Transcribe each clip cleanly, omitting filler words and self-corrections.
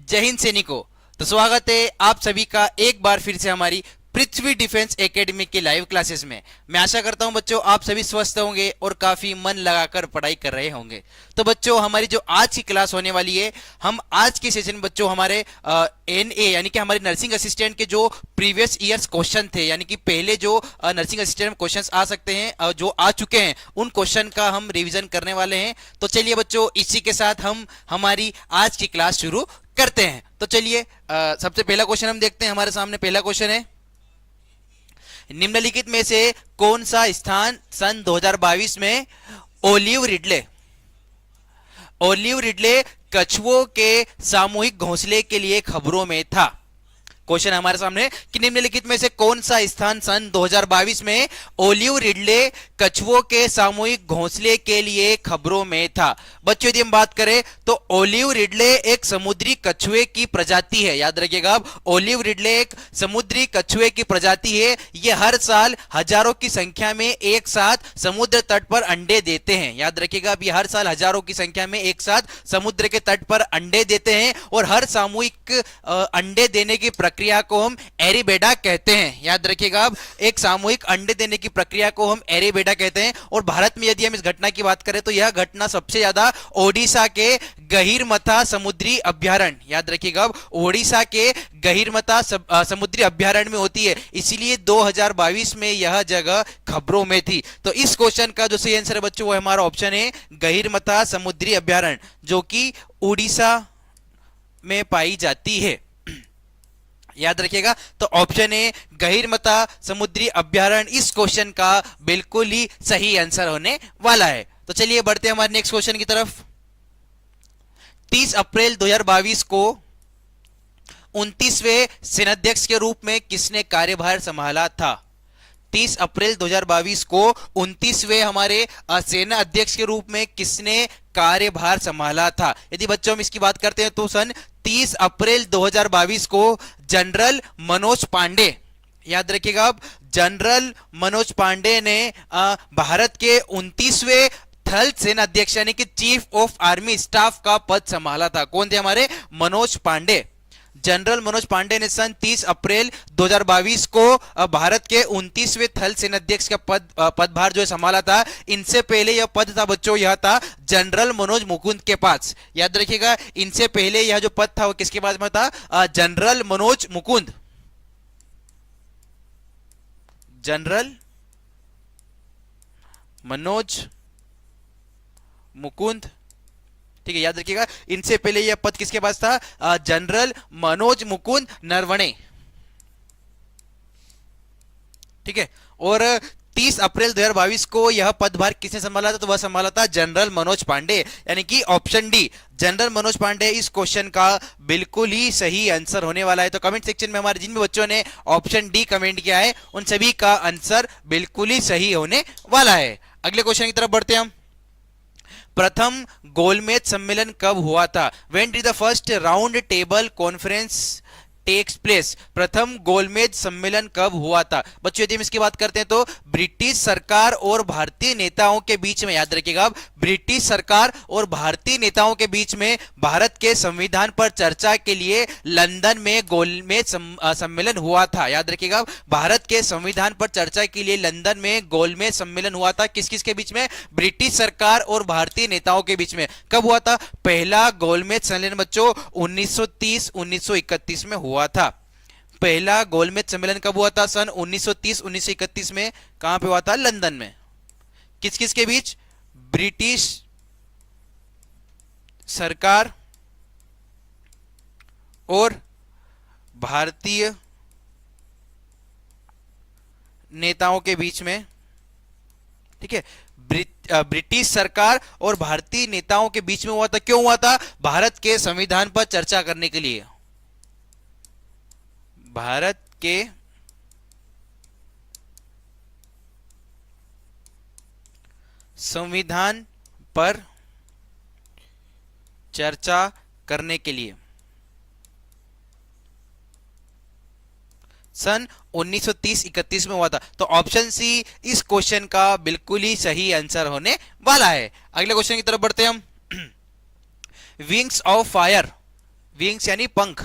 जय हिंद सैनिकों। तो स्वागत है आप सभी का एक बार फिर से हमारी पृथ्वी डिफेंस एकेडमी के लाइव क्लासेस में। मैं आशा करता हूं बच्चों आप सभी स्वस्थ होंगे और काफी मन लगाकर पढ़ाई कर रहे होंगे। तो बच्चों हमारी जो आज की क्लास होने वाली है, हम आज के सेशन बच्चों हमारे एनए यानी कि हमारे नर्सिंग असिस्टेंट के जो प्रीवियस ईयर्स क्वेश्चन थे, यानी कि पहले जो नर्सिंग असिस्टेंट में क्वेश्चन आ सकते हैं जो आ चुके हैं, उन क्वेश्चन का हम रिवीजन करने वाले हैं। तो चलिए बच्चों इसी के साथ हम हमारी आज की क्लास शुरू करते हैं। तो चलिए सबसे पहला क्वेश्चन हम देखते हैं। हमारे सामने पहला क्वेश्चन है, निम्नलिखित में से कौन सा स्थान सन 2022 में ओलिव रिडले कछुओं के सामूहिक घोंसले के लिए खबरों में था। क्वेश्चन हमारे सामने कि निम्नलिखित में से कौन सा स्थान सन 2022 में ओलिव रिडले कछुओं के सामूहिक घोंसले के लिए खबरों में था। बच्चों यदि हम बात करें तो ओलिव रिडले एक समुद्री कछुए की प्रजाति है। याद रखिएगा आप, ओलिव रिडले एक समुद्री कछुए की प्रजाति है। यह हर साल हजारों की संख्या में एक साथ समुद्र तट पर अंडे देते हैं। याद रखिएगा आप, ये हर साल हजारों की संख्या में एक साथ समुद्र के तट पर अंडे देते हैं और हर सामूहिक अंडे देने की प्रक्रिया को हम एरिबेडा कहते हैं। याद रखिएगा आप, एक सामूहिक अंडे देने की प्रक्रिया को हम एरिबेडा कहते हैं। और भारत में यदि हम इस घटना की बात करें तो यह घटना सबसे ज्यादा ओडिशा के गहीरमथा समुद्री अभ्यारण्य, याद रखिएगा आप, ओडिशा के गहीरमथा समुद्री अभ्यारण्य में होती है। इसीलिए 2022 में यह जगह खबरों में थी। तो इस क्वेश्चन का जो सही आंसर है बच्चों वो हमारा ऑप्शन है गहीरमथा समुद्री अभ्यारण्य, जो कि उड़ीसा में पाई जाती है। याद रखिएगा, तो ऑप्शन ए गहीरमथा समुद्री अभ्यारण्य इस क्वेश्चन का बिल्कुल ही सही आंसर होने वाला है। तो चलिए बढ़ते हैं हमारे नेक्स्ट क्वेश्चन की तरफ। 30 अप्रैल 2022 को 29वें सेनाध्यक्ष के रूप में किसने कार्यभार संभाला था? 30 अप्रैल 2022 को 29वें हमारे सेना अध्यक्ष के रूप में किसने कार्यभार संभाला था? यदि बच्चों हम इसकी बात करते हैं तो सन 30 अप्रैल 2022 को जनरल मनोज पांडे, याद रखिएगा आप, जनरल मनोज पांडे ने भारत के 29वें थल सेना अध्यक्ष यानी कि चीफ ऑफ आर्मी स्टाफ का पद संभाला था। कौन थे? हमारे मनोज पांडे। जनरल मनोज पांडे ने सन 30 अप्रैल 2022 को भारत के 29वें थल सेनाध्यक्ष का पदभार जो है संभाला था। इनसे पहले यह पद था बच्चों, यह था जनरल मनोज मुकुंद के पास। याद रखिएगा, इनसे पहले यह जो पद था वो किसके पास में था? जनरल मनोज मुकुंद। जनरल मनोज मुकुंद, ठीक है, याद रखिएगा, इनसे पहले यह पद किसके पास था? जनरल मनोज मुकुंद नरवणे, ठीक है। और 30 अप्रैल 2022 को यह पदभार किसने संभाला था? तो वह संभाला था जनरल मनोज पांडे, यानी कि option D general Manoj Pandey इस क्वेश्चन का बिल्कुल ही सही आंसर होने वाला है। तो कमेंट सेक्शन में हमारे जिन भी बच्चों ने ऑप्शन डी कमेंट किया है उन सभी का आंसर बिल्कुल ही सही होने वाला है। अगले क्वेश्चन की तरफ बढ़ते हैं हम। प्रथम गोलमेज सम्मेलन कब हुआ था? When did the first round table conference takes place? प्रथम गोलमेज सम्मेलन कब हुआ था? बच्चों यदि हम इसकी बात करते हैं तो ब्रिटिश सरकार और भारतीय नेताओं के बीच में, याद रखिएगा आप, ब्रिटिश सरकार और भारतीय नेताओं के बीच में भारत के संविधान पर चर्चा के लिए लंदन में गोलमेज सम्मेलन हुआ था। याद रखिएगा, भारत के संविधान पर चर्चा के लिए लंदन में गोलमेज सम्मेलन हुआ था। किस किस के बीच में? ब्रिटिश सरकार और भारतीय नेताओं के बीच में। कब हुआ था? पहला गोलमेज सम्मेलन बच्चों 1930-1931 में हुआ था। पहला गोलमेज सम्मेलन कब हुआ था? सन 1930-1931 में। कहां पे हुआ था? लंदन में। किस किस के बीच? ब्रिटिश सरकार और भारतीय नेताओं के बीच में, ठीक है। ब्रिटिश सरकार और भारतीय नेताओं के बीच में हुआ था। क्यों हुआ था? भारत के संविधान पर चर्चा करने के लिए। भारत के संविधान पर चर्चा करने के लिए सन 1930-31 में हुआ था। तो ऑप्शन सी इस क्वेश्चन का बिल्कुल ही सही आंसर होने वाला है। अगले क्वेश्चन की तरफ बढ़ते हैं हम। विंग्स ऑफ फायर विंग्स यानी पंख,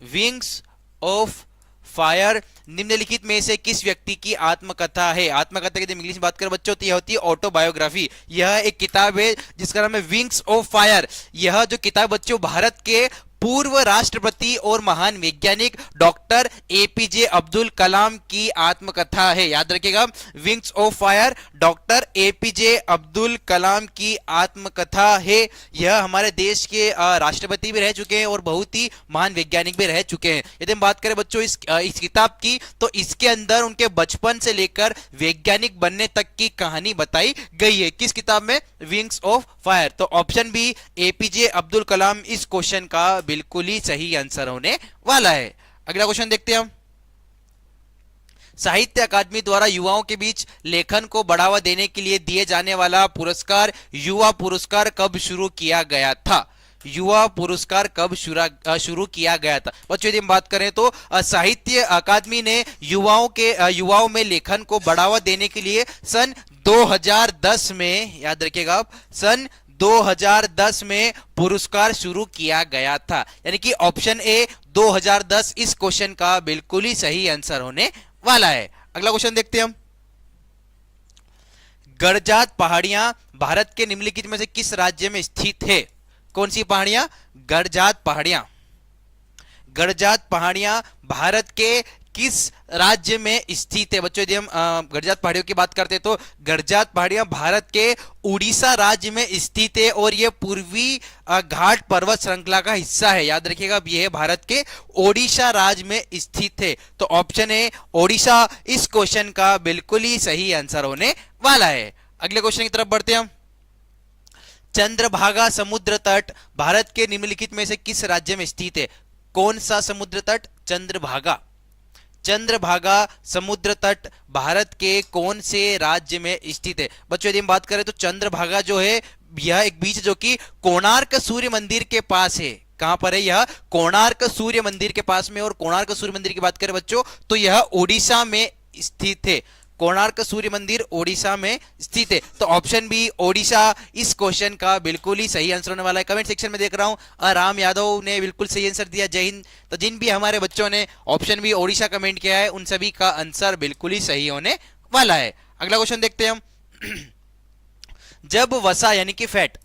विंग्स ऑफ फायर निम्नलिखित में से किस व्यक्ति की आत्मकथा है? आत्मकथा की इंग्लिश में बात करें बच्चों तो यह होती है ऑटोबायोग्राफी। यह एक किताब है जिसका नाम है विंग्स ऑफ फायर। यह जो किताब बच्चों भारत के पूर्व राष्ट्रपति और महान वैज्ञानिक डॉक्टर एपीजे अब्दुल कलाम की आत्मकथा है। याद रखिएगा, विंग्स ऑफ फायर यह एपीजे अब्दुल कलाम की आत्मकथा है। यह हमारे देश के राष्ट्रपति भी रह चुके हैं और बहुत ही महान वैज्ञानिक भी रह चुके हैं। यदि हम बात करें बच्चों इस किताब की, तो इसके अंदर उनके बचपन से लेकर वैज्ञानिक बनने तक की कहानी बताई गई है। किस किताब में? Wings of fire. तो option B APJ Abdul Kalam इस क्वेश्चन का बिल्कुल ही सही आंसर होने वाला है। अगला क्वेश्चन देखते हैं हम। साहित्य अकादमी द्वारा युवाओं के बीच लेखन को बढ़ावा देने के लिए दिए जाने वाला पुरस्कार युवा पुरस्कार कब शुरू किया गया था? युवा पुरस्कार कब शुरू किया गया था? बच्चों यदि हम बात करें तो साहित्य अकादमी ने युवाओं में लेखन को बढ़ावा देने के लिए सन 2010 में, याद रखिएगा आप, सन 2010 में पुरस्कार शुरू किया गया था। यानी कि ऑप्शन ए 2010 इस क्वेश्चन का बिल्कुल ही सही आंसर होने वाला है। अगला क्वेश्चन देखते हैं हम। गडजात पहाड़ियां भारत के निम्नलिखित में से किस राज्य में स्थित है? कौन सी पहाड़ियां? गडजात पहाड़ियां। गडजात पहाड़ियां भारत के किस राज्य में स्थित है? बच्चों यदि हम गडजात पहाड़ियों की बात करते हैं तो गडजात पहाड़ियां भारत के उड़ीसा राज्य में स्थित है और यह पूर्वी घाट पर्वत श्रृंखला का हिस्सा है। याद रखिएगा, यह भारत के ओडिशा राज्य में स्थित है। तो ऑप्शन है ओडिशा इस क्वेश्चन का बिल्कुल ही सही आंसर होने वाला है। अगले क्वेश्चन की तरफ बढ़ते हैं हम। चंद्रभागा समुद्र तट भारत के निम्नलिखित में से किस राज्य में स्थित है? कौन सा समुद्र तट? चंद्रभागा। चंद्रभागा समुद्र तट भारत के कौन से राज्य में स्थित है? बच्चों यदि हम बात करें तो चंद्रभागा जो है यह एक बीच जो कि कोणार्क सूर्य मंदिर के पास है। कहां पर है यह? कोणार्क सूर्य मंदिर के पास में। और कोणार्क सूर्य मंदिर की बात करें बच्चों तो यह ओडिशा में स्थित है। कोणार्क सूर्य मंदिर ओडिशा में स्थित है। तो ऑप्शन बी ओडिशा इस क्वेश्चन का बिल्कुल ही सही आंसर होने वाला है। कमेंट सेक्शन में देख रहा हूं राम यादव ने बिल्कुल सही आंसर दिया, जय हिंद। तो जिन भी हमारे बच्चों ने ऑप्शन बी ओडिशा कमेंट किया है उन सभी का आंसर बिल्कुल ही सही होने वाला है। अगला क्वेश्चन देखते हैं हम। जब वसा यानी कि फैट,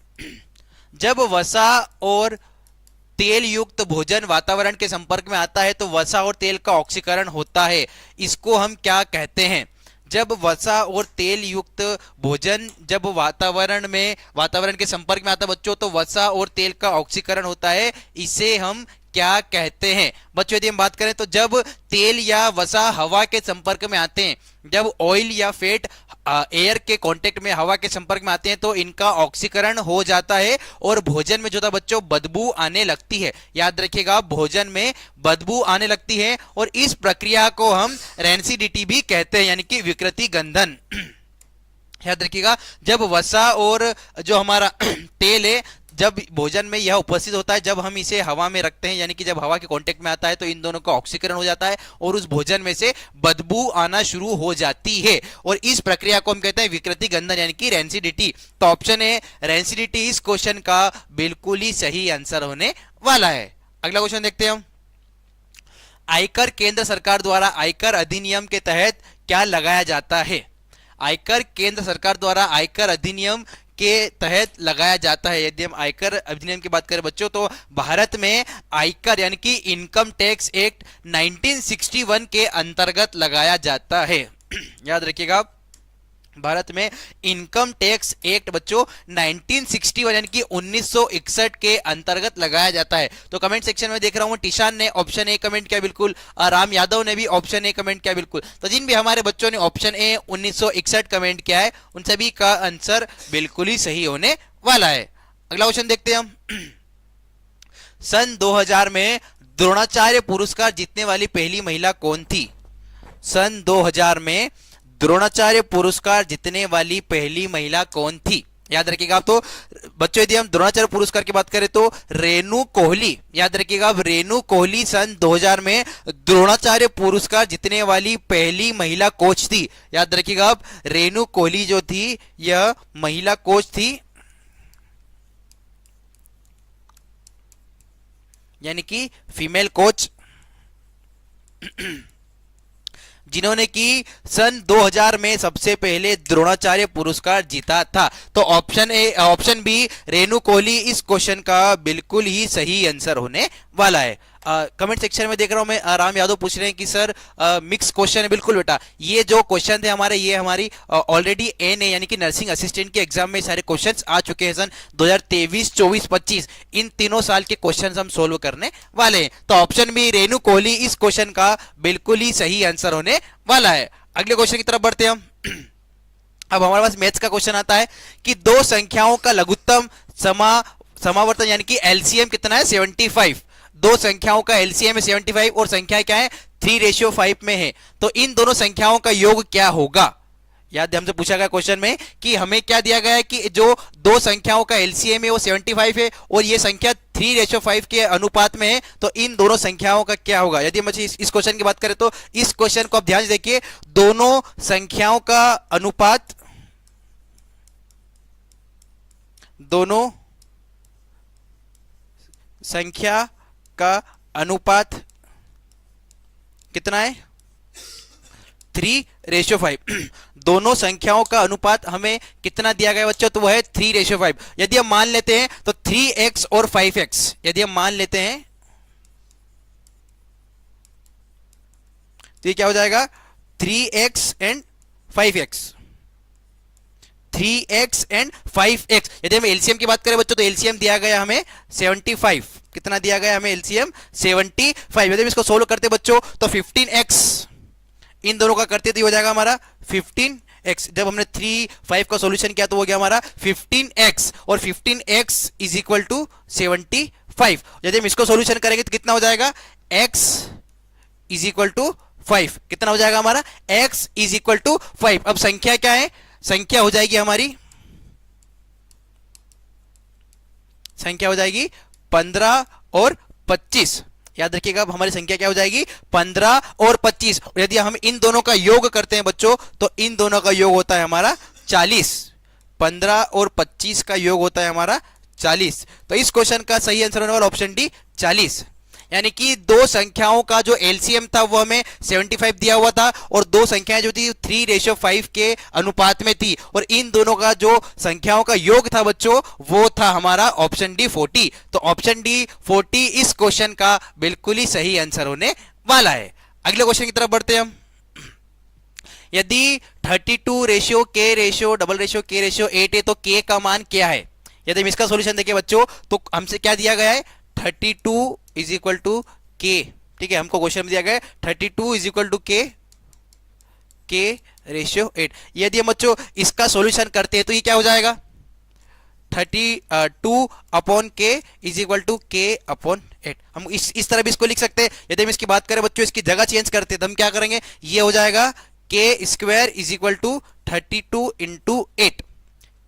जब वसा और तेल युक्त भोजन वातावरण के संपर्क में आता है तो वसा और तेल का ऑक्सीकरण होता है। इसको हम क्या कहते हैं? जब वसा और तेल युक्त भोजन जब वातावरण के संपर्क में आता है बच्चों तो वसा और तेल का ऑक्सीकरण होता है। इसे हम क्या कहते हैं? बच्चों यदि हम बात करें तो जब तेल या वसा हवा के संपर्क में आते हैं, जब ऑयल या फैट एयर के कांटेक्ट में हवा के संपर्क में आते हैं तो इनका ऑक्सीकरण हो जाता है और भोजन में जो था बच्चों बदबू आने लगती है। याद रखिएगा, भोजन में बदबू आने लगती है और इस प्रक्रिया को हम रेंसिडिटी भी कहते हैं, यानी कि विकृति गंधन। याद रखिएगा, जब वसा और जो हमारा तेल है जब भोजन में यह उपस्थित होता है, जब हम इसे हवा में रखते हैं यानी कि जब हवा के कांटेक्ट में आता है तो इन दोनों का ऑक्सीकरण हो जाता है और उस भोजन में से बदबू आना शुरू हो जाती है और इस प्रक्रिया को हम कहते हैं विकृति गंधन यानी कि रेंसिडिटी। तो ऑप्शन है रेंसिडिटी इस क्वेश्चन का बिल्कुल ही सही आंसर होने वाला है। अगला क्वेश्चन देखते हैं हम। आयकर केंद्र सरकार द्वारा आयकर अधिनियम के तहत क्या लगाया जाता है? आयकर केंद्र सरकार द्वारा आयकर अधिनियम के तहत लगाया जाता है। यदि हम आयकर अधिनियम की बात करें बच्चों तो भारत में आयकर यानी कि इनकम टैक्स एक्ट 1961 के अंतर्गत लगाया जाता है। याद रखिएगा, भारत में इनकम टैक्स एक्ट बच्चों 1961 यानी कि 1961 के अंतर्गत लगाया जाता है। तो कमेंट सेक्शन में देख रहा हूं टीशान ने ऑप्शन ए कमेंट किया बिल्कुल, राम यादव ने भी ऑप्शन ए कमेंट किया बिल्कुल। तो जिन भी हमारे बच्चों ने ऑप्शन ए 1961 कमेंट किया है उन सभी का आंसर बिल्कुल ही सही होने वाला है। अगला क्वेश्चन देखते हैं हम। सन 2000 में द्रोणाचार्य पुरस्कार जीतने वाली पहली महिला कौन थी? सन 2000 में द्रोणाचार्य पुरस्कार जीतने वाली पहली महिला कौन थी? याद रखिएगा। तो बच्चों यदि हम द्रोणाचार्य पुरस्कार की बात करें तो रेणु कोहली, याद रखिएगा रेणु कोहली सन 2000 में द्रोणाचार्य पुरस्कार जीतने वाली पहली महिला कोच थी। याद रखिएगा, रेणु कोहली जो थी यह महिला कोच थी। यानी कि फीमेल कोच जिन्होंने कि सन 2000 में सबसे पहले द्रोणाचार्य पुरस्कार जीता था। तो ऑप्शन बी रेणु कोहली इस क्वेश्चन का बिल्कुल ही सही आंसर होने वाला है। कमेंट सेक्शन में देख रहा हूं मैं, राम यादव पूछ रहे हैं कि सर मिक्स क्वेश्चन है। बिल्कुल बेटा, ये जो क्वेश्चन थे हमारे, ये हमारी ऑलरेडी एन है यानी कि नर्सिंग असिस्टेंट के एग्जाम में सारे क्वेश्चंस आ चुके हैं सन 2023, 24, 25, इन तीनों साल के क्वेश्चंस हम सोल्व करने वाले हैं। तो ऑप्शन बी रेणु कोहली इस क्वेश्चन का बिल्कुल ही सही आंसर होने वाला है। अगले क्वेश्चन की तरफ बढ़ते हैं हम। अब हमारे पास मैथ्स का क्वेश्चन आता है कि दो संख्याओं का लघुत्तम समावर्तन यानी कि एलसीएम कितना है 75। दो संख्याओं का एलसीएम है 75 और संख्या क्या है 3:5 में है। तो इन दोनों संख्याओं का योग क्या होगा? याद हमसे पूछा गया क्वेश्चन में कि हमें क्या दिया गया है कि जो दो संख्याओं का एलसीएम है वो 75 है और ये संख्या 3:5 के अनुपात में है। तो इन दोनों संख्याओं का क्या होगा? यदि हम इस क्वेश्चन की बात करें तो इस क्वेश्चन को आप ध्यान से देखिए, दोनों संख्याओं का अनुपात, दोनों संख्या का अनुपात कितना है 3:5। दोनों संख्याओं का अनुपात हमें कितना दिया गया बच्चों? तो वह है 3:5। यदि हम मान लेते हैं तो 3x और 5x, यदि हम मान लेते हैं तो ये क्या हो जाएगा 3x and 5x, 3x and 5x। यदि हम एलसीएम की बात करें बच्चों तो एलसीएम दिया गया हमें 75। कितना दिया गया हमें एलसीएम 75। यदि हम इसको सोल्व करते बच्चों तो 15x इन दोनों का करते तो हो जाएगा हमारा 15x। जब हमने 3, 5 का सॉल्यूशन किया तो हो गया हमारा 15x और 15x इज इक्वल टू 75। यदि हम इसको सॉल्यूशन करेंगे तो कितना हो जाएगा x इज इक्वल टू 5। कितना हो जाएगा हमारा x इज इक्वल टू 5। अब संख्या क्या है? संख्या हो जाएगी हमारी, संख्या हो जाएगी 15 और 25। याद रखिएगा अब हमारी संख्या क्या हो जाएगी 15 और 25। यदि हम इन दोनों का योग करते हैं बच्चों तो इन दोनों का योग होता है हमारा 40। 15 और 25 का योग होता है हमारा 40। तो इस क्वेश्चन का सही आंसर होने वाला ऑप्शन डी 40। यानी कि दो संख्याओं का जो एलसीएम था वो हमें 75 दिया हुआ था और दो संख्याएं जो थी 3:5 के अनुपात में थी और इन दोनों का जो संख्याओं का योग था बच्चों वो था हमारा ऑप्शन डी 40। तो ऑप्शन डी 40 इस क्वेश्चन का बिल्कुल ही सही आंसर होने वाला है। अगले क्वेश्चन की तरफ बढ़ते हैं हम। यदि 32:k:8 है तो k का मान क्या है? यदि हम इसका सॉल्यूशन देखें बच्चों तो हमसे क्या दिया गया है 32 इज इक्वल टू k। ठीक है, हमको क्वेश्चन में दिया गया है 32 इज इक्वल टू k:8। यदि हम बच्चों इसका सॉल्यूशन करते हैं तो ये क्या हो जाएगा 32 upon k is equal to k/8। हम इस तरह भी इसको लिख सकते हैं। यदि हम इसकी बात करें बच्चों इसकी जगह चेंज करते हैं तो हम क्या करेंगे, ये हो जाएगा k² is equal to 32 into 8।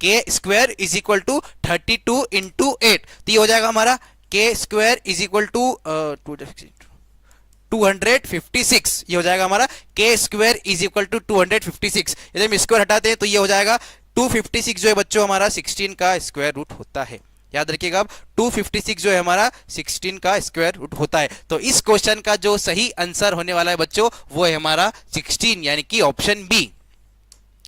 k² is equal to 32 into 8। तो ये हो जाएगा हमारा k² इज इक्वल टू 256। ये हो जाएगा हमारा k² इज इक्वल टू 256। यदि हम स्क्वायर हटाते हैं तो ये हो जाएगा 256 जो है बच्चों हमारा 16 का स्क्वायर रूट होता है। याद रखिएगा अब 256 जो है हमारा 16 का स्क्वायर रूट होता है। तो इस क्वेश्चन का जो सही आंसर होने वाला है बच्चों वो है हमारा 16 यानी कि ऑप्शन बी।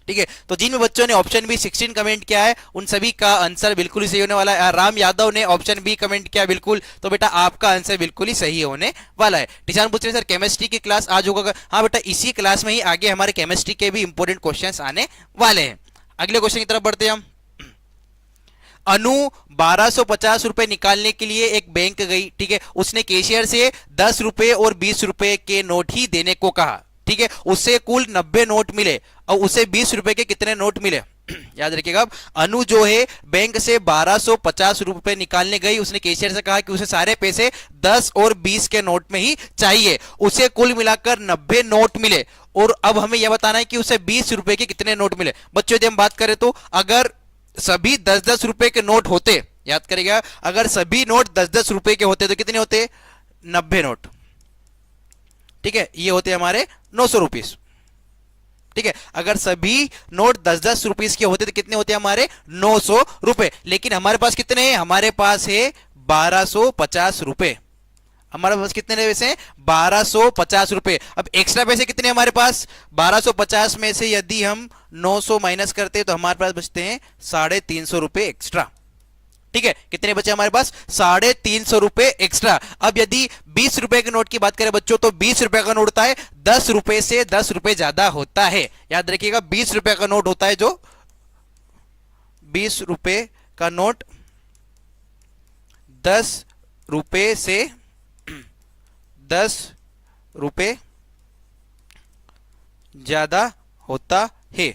ठीक है, तो जिन बच्चों ने ऑप्शन बी 16 कमेंट किया है उन सभी का आंसर बिल्कुल ही सही होने वाला है। राम यादव ने ऑप्शन बी कमेंट किया बिल्कुल, तो बेटा आपका आंसर बिल्कुल ही सही होने वाला है। टीचर पूछ रहे सर केमिस्ट्री की क्लास आज होगा? हाँ बेटा, इसी क्लास में ही आगे हमारे केमिस्ट्री के भी इंपॉर्टेंट क्वेश्चंस आने वाले हैं। अगले क्वेश्चन की तरफ बढ़ते हैं हम। अनु 1250 रुपए निकालने के लिए एक बैंक गई। ठीक है, उसने कैशियर से 10 रुपए और 20 रुपए के नोट ही देने को कहा। ठीक है, उससे कुल 90 नोट मिले और उसे 20 रुपए के कितने नोट मिले? याद रखिएगा, अनु जो है बैंक से 1250 रुपए निकालने गई। उसने कैशियर से कहा कि उसे सारे पैसे 10 और 20 के नोट में ही चाहिए। उसे कुल मिलाकर 90 नोट मिले और अब हमें यह बताना है कि उसे 20 रुपए के कितने नोट मिले। बच्चों यदि हम बात करें तो अगर सभी 10-10 रुपए के नोट होते, याद करिएगा, अगर सभी नोट 10-10 रुपए के होते तो कितने होते? 90 नोट। ठीक है, ये होते हमारे 900 रुपीस। ठीक है, अगर सभी नोट 10-10 रुपीस के होते तो कितने होते हमारे 900 रुपए। लेकिन हमारे पास कितने हैं? हमारे पास है 1250 रुपए। हमारे पास कितने पैसे हैं? 1250 रुपए। अब एक्स्ट्रा पैसे कितने हमारे पास? 1250 में से यदि हम 900 माइनस करते हैं तो हमारे पास बचते हैं 350 रुपए एक्स्ट्रा। ठीक है, कितने बचे हमारे पास? 350 रुपए एक्स्ट्रा। अब यदि 20 रुपए के नोट की बात करें बच्चों, तो 20 रुपए का नोट होता है 10 रुपए से 10 रुपए ज्यादा होता है। याद रखिएगा, 20 रुपए का नोट होता है जो 20 रुपए का नोट 10 रुपए से 10 रुपए ज्यादा होता है।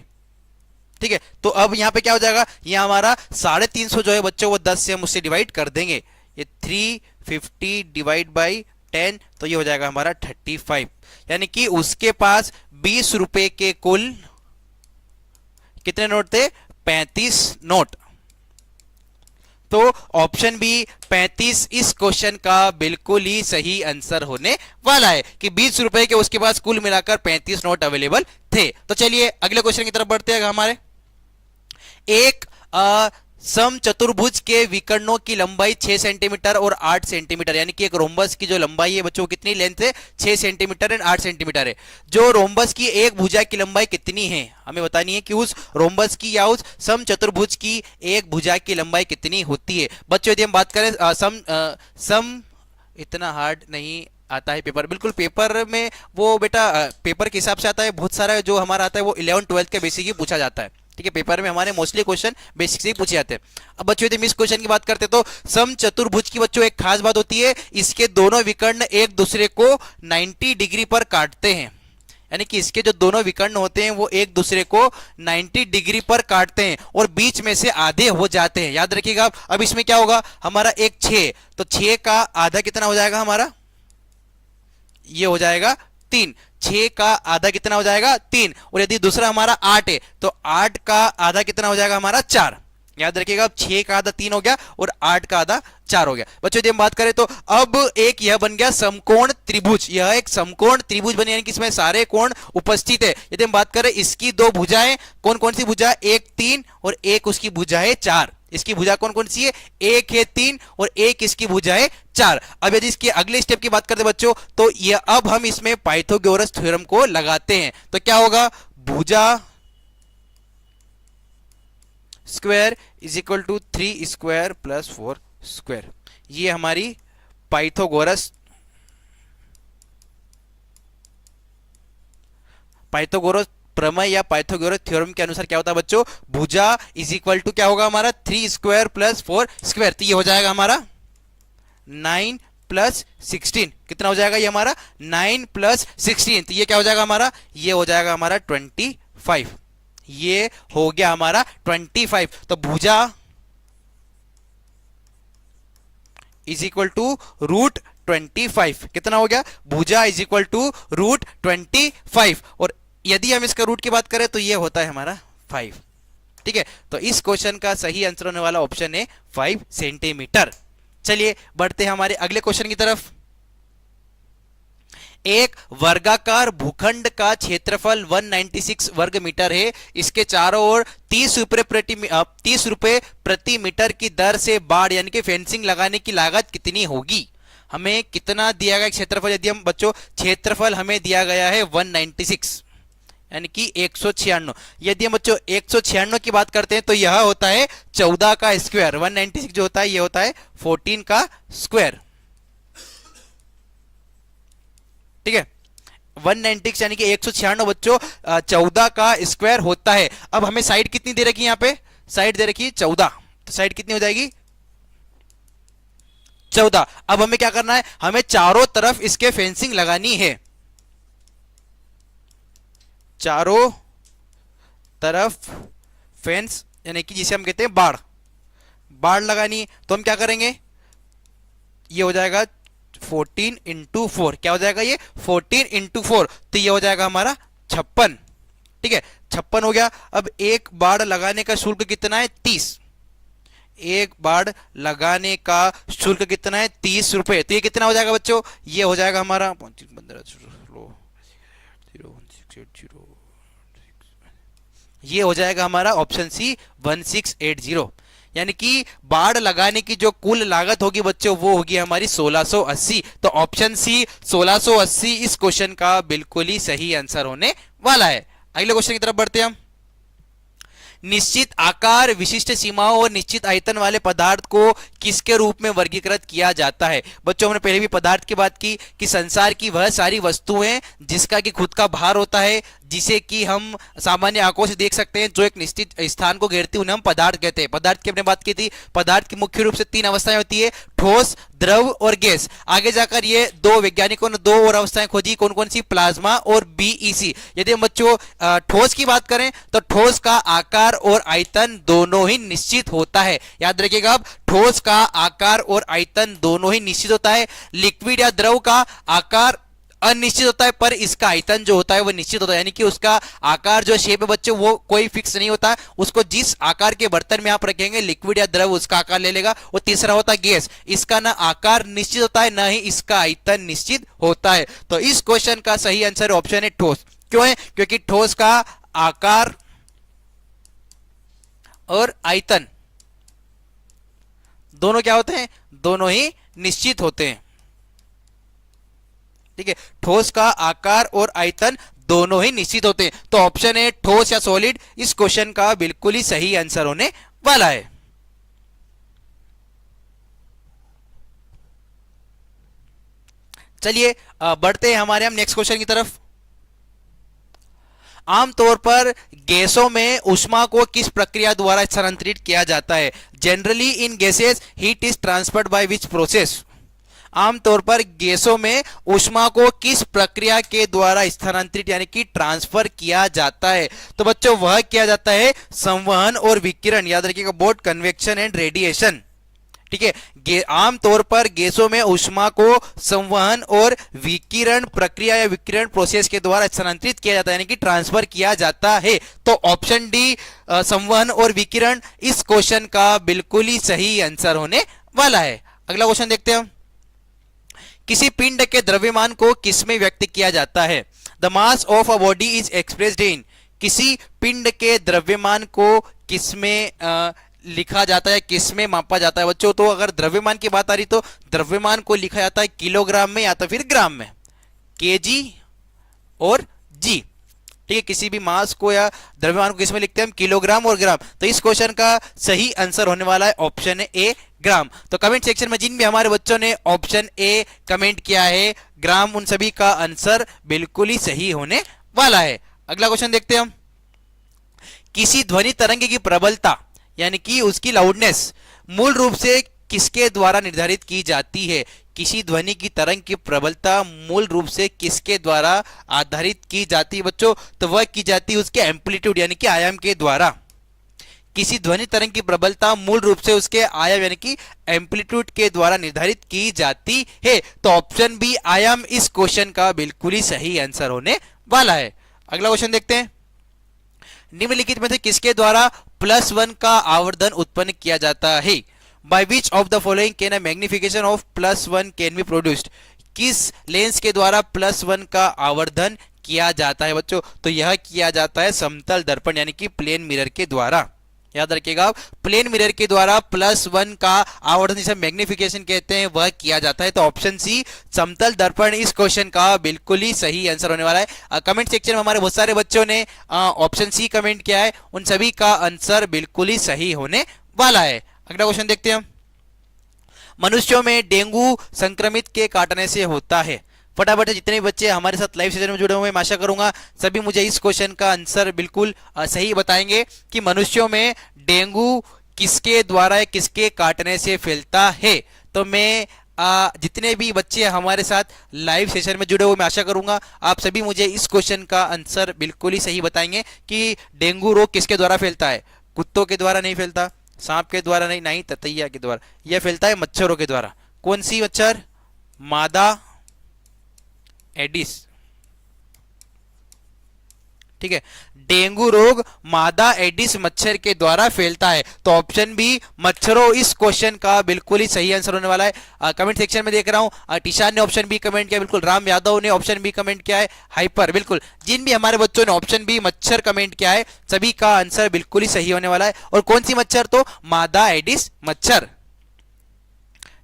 ठीक है, तो अब यहां पे क्या हो जाएगा? ये हमारा 350 जो है बच्चों वो 10 से हम उससे डिवाइड कर देंगे। ये 350 डिवाइड बाई 10, तो ये हो जाएगा हमारा 35। यानी कि उसके पास 20 रुपए के कुल कितने नोट थे? 35 नोट। तो ऑप्शन बी 35 इस क्वेश्चन का बिल्कुल ही सही आंसर होने वाला है कि 20 रुपए के उसके पास कुल मिलाकर 35 नोट अवेलेबल थे। तो चलिए अगले क्वेश्चन की तरफ बढ़ते हैं। हमारे एक सम चतुर्भुज के विकर्णों की लंबाई 6 सेंटीमीटर और 8 सेंटीमीटर, यानी कि एक रोम्बस की जो लंबाई है बच्चों कितनी लेंथ है? 6 सेंटीमीटर एंड 8 सेंटीमीटर है। जो रोम्बस की एक भुजा की लंबाई कितनी है हमें बतानी है कि उस रोम्बस की या उस सम चतुर्भुज की एक भुजा की लंबाई कितनी होती है। बच्चों यदि हम बात करें सम इतना हार्ड नहीं आता है पेपर, बिल्कुल पेपर में वो बेटा पेपर के हिसाब से आता है। बहुत सारा जो हमारा आता है वो 11 12 के बेसिक ही पूछा जाता है। ठीक है, पेपर में हमारे मोस्टली क्वेश्चन बेसिक से ही पूछे जाते हैं। अब बच्चों यदि हम इस क्वेश्चन की बात करते हैं तो सम चतुर्भुज की बच्चों एक खास बात होती है, इसके दोनों विकर्ण एक दूसरे को 90 डिग्री पर काटते हैं। यानी कि इसके जो दोनों विकर्ण होते हैं वो एक दूसरे को 90 डिग्री पर काटते हैं और बीच में से आधे हो जाते हैं। याद रखिएगा। अब इसमें क्या होगा? हमारा एक 6, तो 6 का आधा कितना हो जाएगा हमारा? ये हो जाएगा 3। 6 का आधा कितना हो जाएगा? 3। और यदि दूसरा हमारा 8 है तो 8 का आधा कितना हो जाएगा हमारा? 4। याद रखिएगा, अब 6 का आधा 3 हो गया और 8 का आधा 4 हो गया। बच्चों यदि हम बात करें तो अब एक यह बन गया समकोण त्रिभुज। यह एक समकोण त्रिभुज बने, यानी कि इसमें सारे कोण उपस्थित है। यदि हम बात करें इसकी दो भुजाएं, कौन कौन सी भुजा? एक 3 और एक उसकी भुजा है 4। इसकी भुजा कौन कौन सी है? एक है 3 और एक इसकी भुजा है 4। अब यदि इसके अगले स्टेप की बात करते बच्चों, तो ये अब हम इसमें पाइथागोरस थ्योरम को लगाते हैं। तो क्या होगा? भुजा square is equal to 3 square plus 4 square. ये हमारी पाइथागोरस प्रमेय या पाइथागोरस थ्योरम के अनुसार क्या होता है बच्चों? भुजा इज इक्वल टू क्या होगा हमारा? 3 स्क्वायर प्लस 4 स्क्वायर। तो ये हो जाएगा हमारा 9 प्लस 16। कितना हो जाएगा ये हमारा? 9 प्लस 16। तो ये क्या हो जाएगा हमारा? ये हो जाएगा हमारा 25। ये हो गया हमारा 25। तो भुजा इज इक्वल टू रूट 25। कितना हो गया? भुजा इज इक्वल टू रूट 25। और यदि हम इसका रूट की बात करें तो ये होता है हमारा 5। ठीक है, तो इस क्वेश्चन का सही आंसर होने वाला ऑप्शन है 5 सेंटीमीटर। चलिए बढ़ते हैं हमारे अगले क्वेश्चन की तरफ। एक वर्गाकार भूखंड का क्षेत्रफल 196 वर्ग मीटर है। इसके चारों ओर 30 रुपए प्रति मीटर की दर से बाड़ यानी कि फेंसिंग लगाने की लागत कितनी होगी? हमें कितना दिया गया क्षेत्रफल? यदि हम बच्चों क्षेत्रफल हमें दिया गया है 196 यानी कि 196। यदि हम बच्चों 196 की बात करते हैं तो यह होता है 14 का स्क्वायर। 196 जो होता है ये होता है 14 का स्क्वायर। ठीक है, 196 यानी कि 196 बच्चों 14 का स्क्वायर होता है। अब हमें साइड कितनी दे रखी है? यहां पे साइड दे रखी है 14। तो साइड कितनी हो जाएगी? 14। अब हमें क्या करना है? हमें चारों तरफ इसके फेंसिंग लगानी है। चारों तरफ फेंस यानी कि जिसे हम कहते हैं बाड़ लगानी। तो हम क्या करेंगे? ये हो जाएगा 14 इंटू 4। क्या हो जाएगा ये? 14 इंटू 4। तो ये हो जाएगा हमारा 56। ठीक है, 56 हो गया। अब एक बाड़ लगाने का शुल्क कितना है? 30। एक बाड़ लगाने का शुल्क कितना है? 30 रुपए। तो ये कितना हो जाएगा बच्चों? ये हो जाएगा हमारा ये हो जाएगा हमारा ऑप्शन सी 1680। यानी कि बाड़ लगाने की जो कुल लागत होगी बच्चों वो होगी हमारी 1680। तो ऑप्शन सी 1680 इस क्वेश्चन का बिल्कुल ही सही आंसर होने वाला है। अगले क्वेश्चन की तरफ बढ़ते हैं हम। निश्चित आकार, विशिष्ट सीमाओं और निश्चित आयतन वाले पदार्थ को किसके रूप में वर्गीकृत किया जाता है? बच्चों हमने पहले भी पदार्थ की बात की कि संसार की वह सारी वस्तुएं जिसका कि खुद का भार होता है, जिसे कि हम सामान्य आंखों से देख सकते हैं, जो एक निश्चित स्थान को घेरती है, उन्हें हम पदार्थ कहते हैं। पदार्थ की हमने बात की थी, पदार्थ की मुख्य रूप से 3 अवस्थाएं होती है, ठोस, द्रव और गैस। आगे जाकर ये 2 वैज्ञानिकों ने 2 और अवस्थाएं खोजी, कौन कौन सी? प्लाज्मा और बीईसी। यदि हम बच्चों ठोस की बात करें तो ठोस का आकार और आयतन दोनों ही निश्चित होता है। याद रखिएगा आप, ठोस का आकार और आयतन दोनों ही निश्चित होता है। लिक्विड या द्रव का आकार अनिश्चित होता है, पर इसका आयतन जो होता है वो निश्चित होता है। यानी कि उसका आकार जो शेप है बच्चों वो कोई फिक्स नहीं होता है, उसको जिस आकार के बर्तन में आप रखेंगे लिक्विड या द्रव उसका आकार ले लेगा। वो तीसरा होता है गैस, इसका ना आकार निश्चित होता है ना ही इसका आयतन निश्चित होता है। तो इस क्वेश्चन का सही आंसर ऑप्शन है ठोस। क्यों है? क्योंकि ठोस का आकार और आयतन दोनों क्या होते हैं? दोनों ही निश्चित होते हैं। ठीक है, ठोस का आकार और आयतन दोनों ही निश्चित होते हैं। तो ऑप्शन है ठोस या सॉलिड इस क्वेश्चन का बिल्कुल ही सही आंसर होने वाला है। चलिए बढ़ते हैं हमारे हम नेक्स्ट क्वेश्चन की तरफ। आमतौर पर गैसों में ऊष्मा को किस प्रक्रिया द्वारा स्थानांतरित किया जाता है? Generally in gases heat is transferred by which process? आमतौर पर गैसों में ऊष्मा को किस प्रक्रिया के द्वारा स्थानांतरित यानी कि ट्रांसफर किया जाता है? तो बच्चों वह किया जाता है संवहन और विकिरण। याद रखिएगा, बोथ कन्वेक्शन एंड रेडिएशन। ठीक है, आमतौर पर गैसों में ऊष्मा को संवहन और विकिरण प्रक्रिया या विकिरण प्रोसेस के द्वारा स्थानांतरित किया जाता है, यानी कि ट्रांसफर किया जाता है। तो ऑप्शन डी संवहन और विकिरण इस क्वेश्चन का बिल्कुल ही सही आंसर होने वाला है। अगला क्वेश्चन देखते हैं हम। किसी पिंड के द्रव्यमान को किसमें व्यक्त किया जाता है? The mass of a body is expressed in. किसी पिंड के द्रव्यमान को किसमें लिखा जाता है, किसमें मापा जाता है? बच्चों तो अगर द्रव्यमान की बात आ रही तो द्रव्यमान को लिखा जाता है किलोग्राम में या तो फिर ग्राम में, केजी और जी। ठीक है, किसी भी मास को या द्रव्यमान को किसमें लिखते हैं हम? किलोग्राम और ग्राम। तो इस क्वेश्चन का सही आंसर होने वाला है ऑप्शन ए ग्राम। तो कमेंट सेक्शन में जिन भी हमारे बच्चों ने ऑप्शन ए कमेंट किया है ग्राम, उन सभी का आंसर बिल्कुल ही सही होने वाला है। अगला क्वेश्चन देखते हैं हम। किसी ध्वनि तरंग की प्रबलता यानी कि उसकी लाउडनेस मूल रूप से किसके द्वारा निर्धारित की जाती है? किसी ध्वनि की तरंग की प्रबलता मूल रूप से किसके द्वारा आधारित की जाती है बच्चों? तो वह की जाती है उसके एम्पलीट्यूड यानी कि आयाम के द्वारा। किसी ध्वनि तरंग की प्रबलता मूल रूप से उसके आयाम यानी कि एम्पलीट्यूड के द्वारा निर्धारित की जाती है। तो ऑप्शन बी आयाम इस क्वेश्चन का बिल्कुल ही सही आंसर होने वाला है। अगला क्वेश्चन देखते हैं। निम्नलिखित में से किसके द्वारा +1 का आवर्धन उत्पन्न किया जाता है? By which of the following can a magnification of +1 can be produced? किस लेंस के द्वारा +1 का आवर्धन किया जाता है बच्चों? तो यह किया जाता है समतल दर्पण यानी कि प्लेन मिरर के द्वारा। याद रखिएगा, प्लेन मिरर के द्वारा +1 का आवर्धन जिसे मैग्निफिकेशन कहते हैं वह किया जाता है। तो ऑप्शन सी समतल दर्पण इस क्वेश्चन का बिल्कुल ही सही आंसर होने वाला है। कमेंट सेक्शन में हमारे बहुत सारे बच्चों ने ऑप्शन सी कमेंट किया है, उन सभी का आंसर बिल्कुल ही सही होने वाला है। अगला क्वेश्चन देखते हैं हम। मनुष्यों में डेंगू संक्रमित के काटने से होता है। फटाफट जितने भी बच्चे हमारे साथ लाइव सेशन में जुड़े हुए हैं, मैं आशा करूंगा सभी मुझे इस क्वेश्चन का आंसर बिल्कुल सही बताएंगे कि मनुष्यों में डेंगू किसके द्वारा किसके काटने से फैलता है। तो मैं जितने भी बच्चे हमारे साथ लाइव सेशन में जुड़े हुए, मैं आशा करूंगा आप सभी मुझे इस क्वेश्चन का आंसर बिल्कुल ही सही बताएंगे कि डेंगू रोग किसके द्वारा फैलता है। कुत्तों के द्वारा नहीं फैलता, सांप के द्वारा नहीं, नहीं ततैया के द्वारा, यह फैलता है मच्छरों के द्वारा। कौन सी मच्छर? मादा एडिस। ठीक ठीक है। डेंगू रोग मादा एडिस मच्छर के द्वारा फैलता है, तो ऑप्शन बी मच्छरों इस क्वेश्चन का बिल्कुल ही सही आंसर होने वाला है। कमेंट सेक्शन में देख रहा हूं टीशान ने ऑप्शन बी कमेंट किया, बिल्कुल। राम यादव ने ऑप्शन बी कमेंट किया है, हाइपर, बिल्कुल। जिन भी हमारे बच्चों ने ऑप्शन बी मच्छर कमेंट किया है सभी का आंसर बिल्कुल ही सही होने वाला है। और कौन सी मच्छर? तो मादा एडिस मच्छर।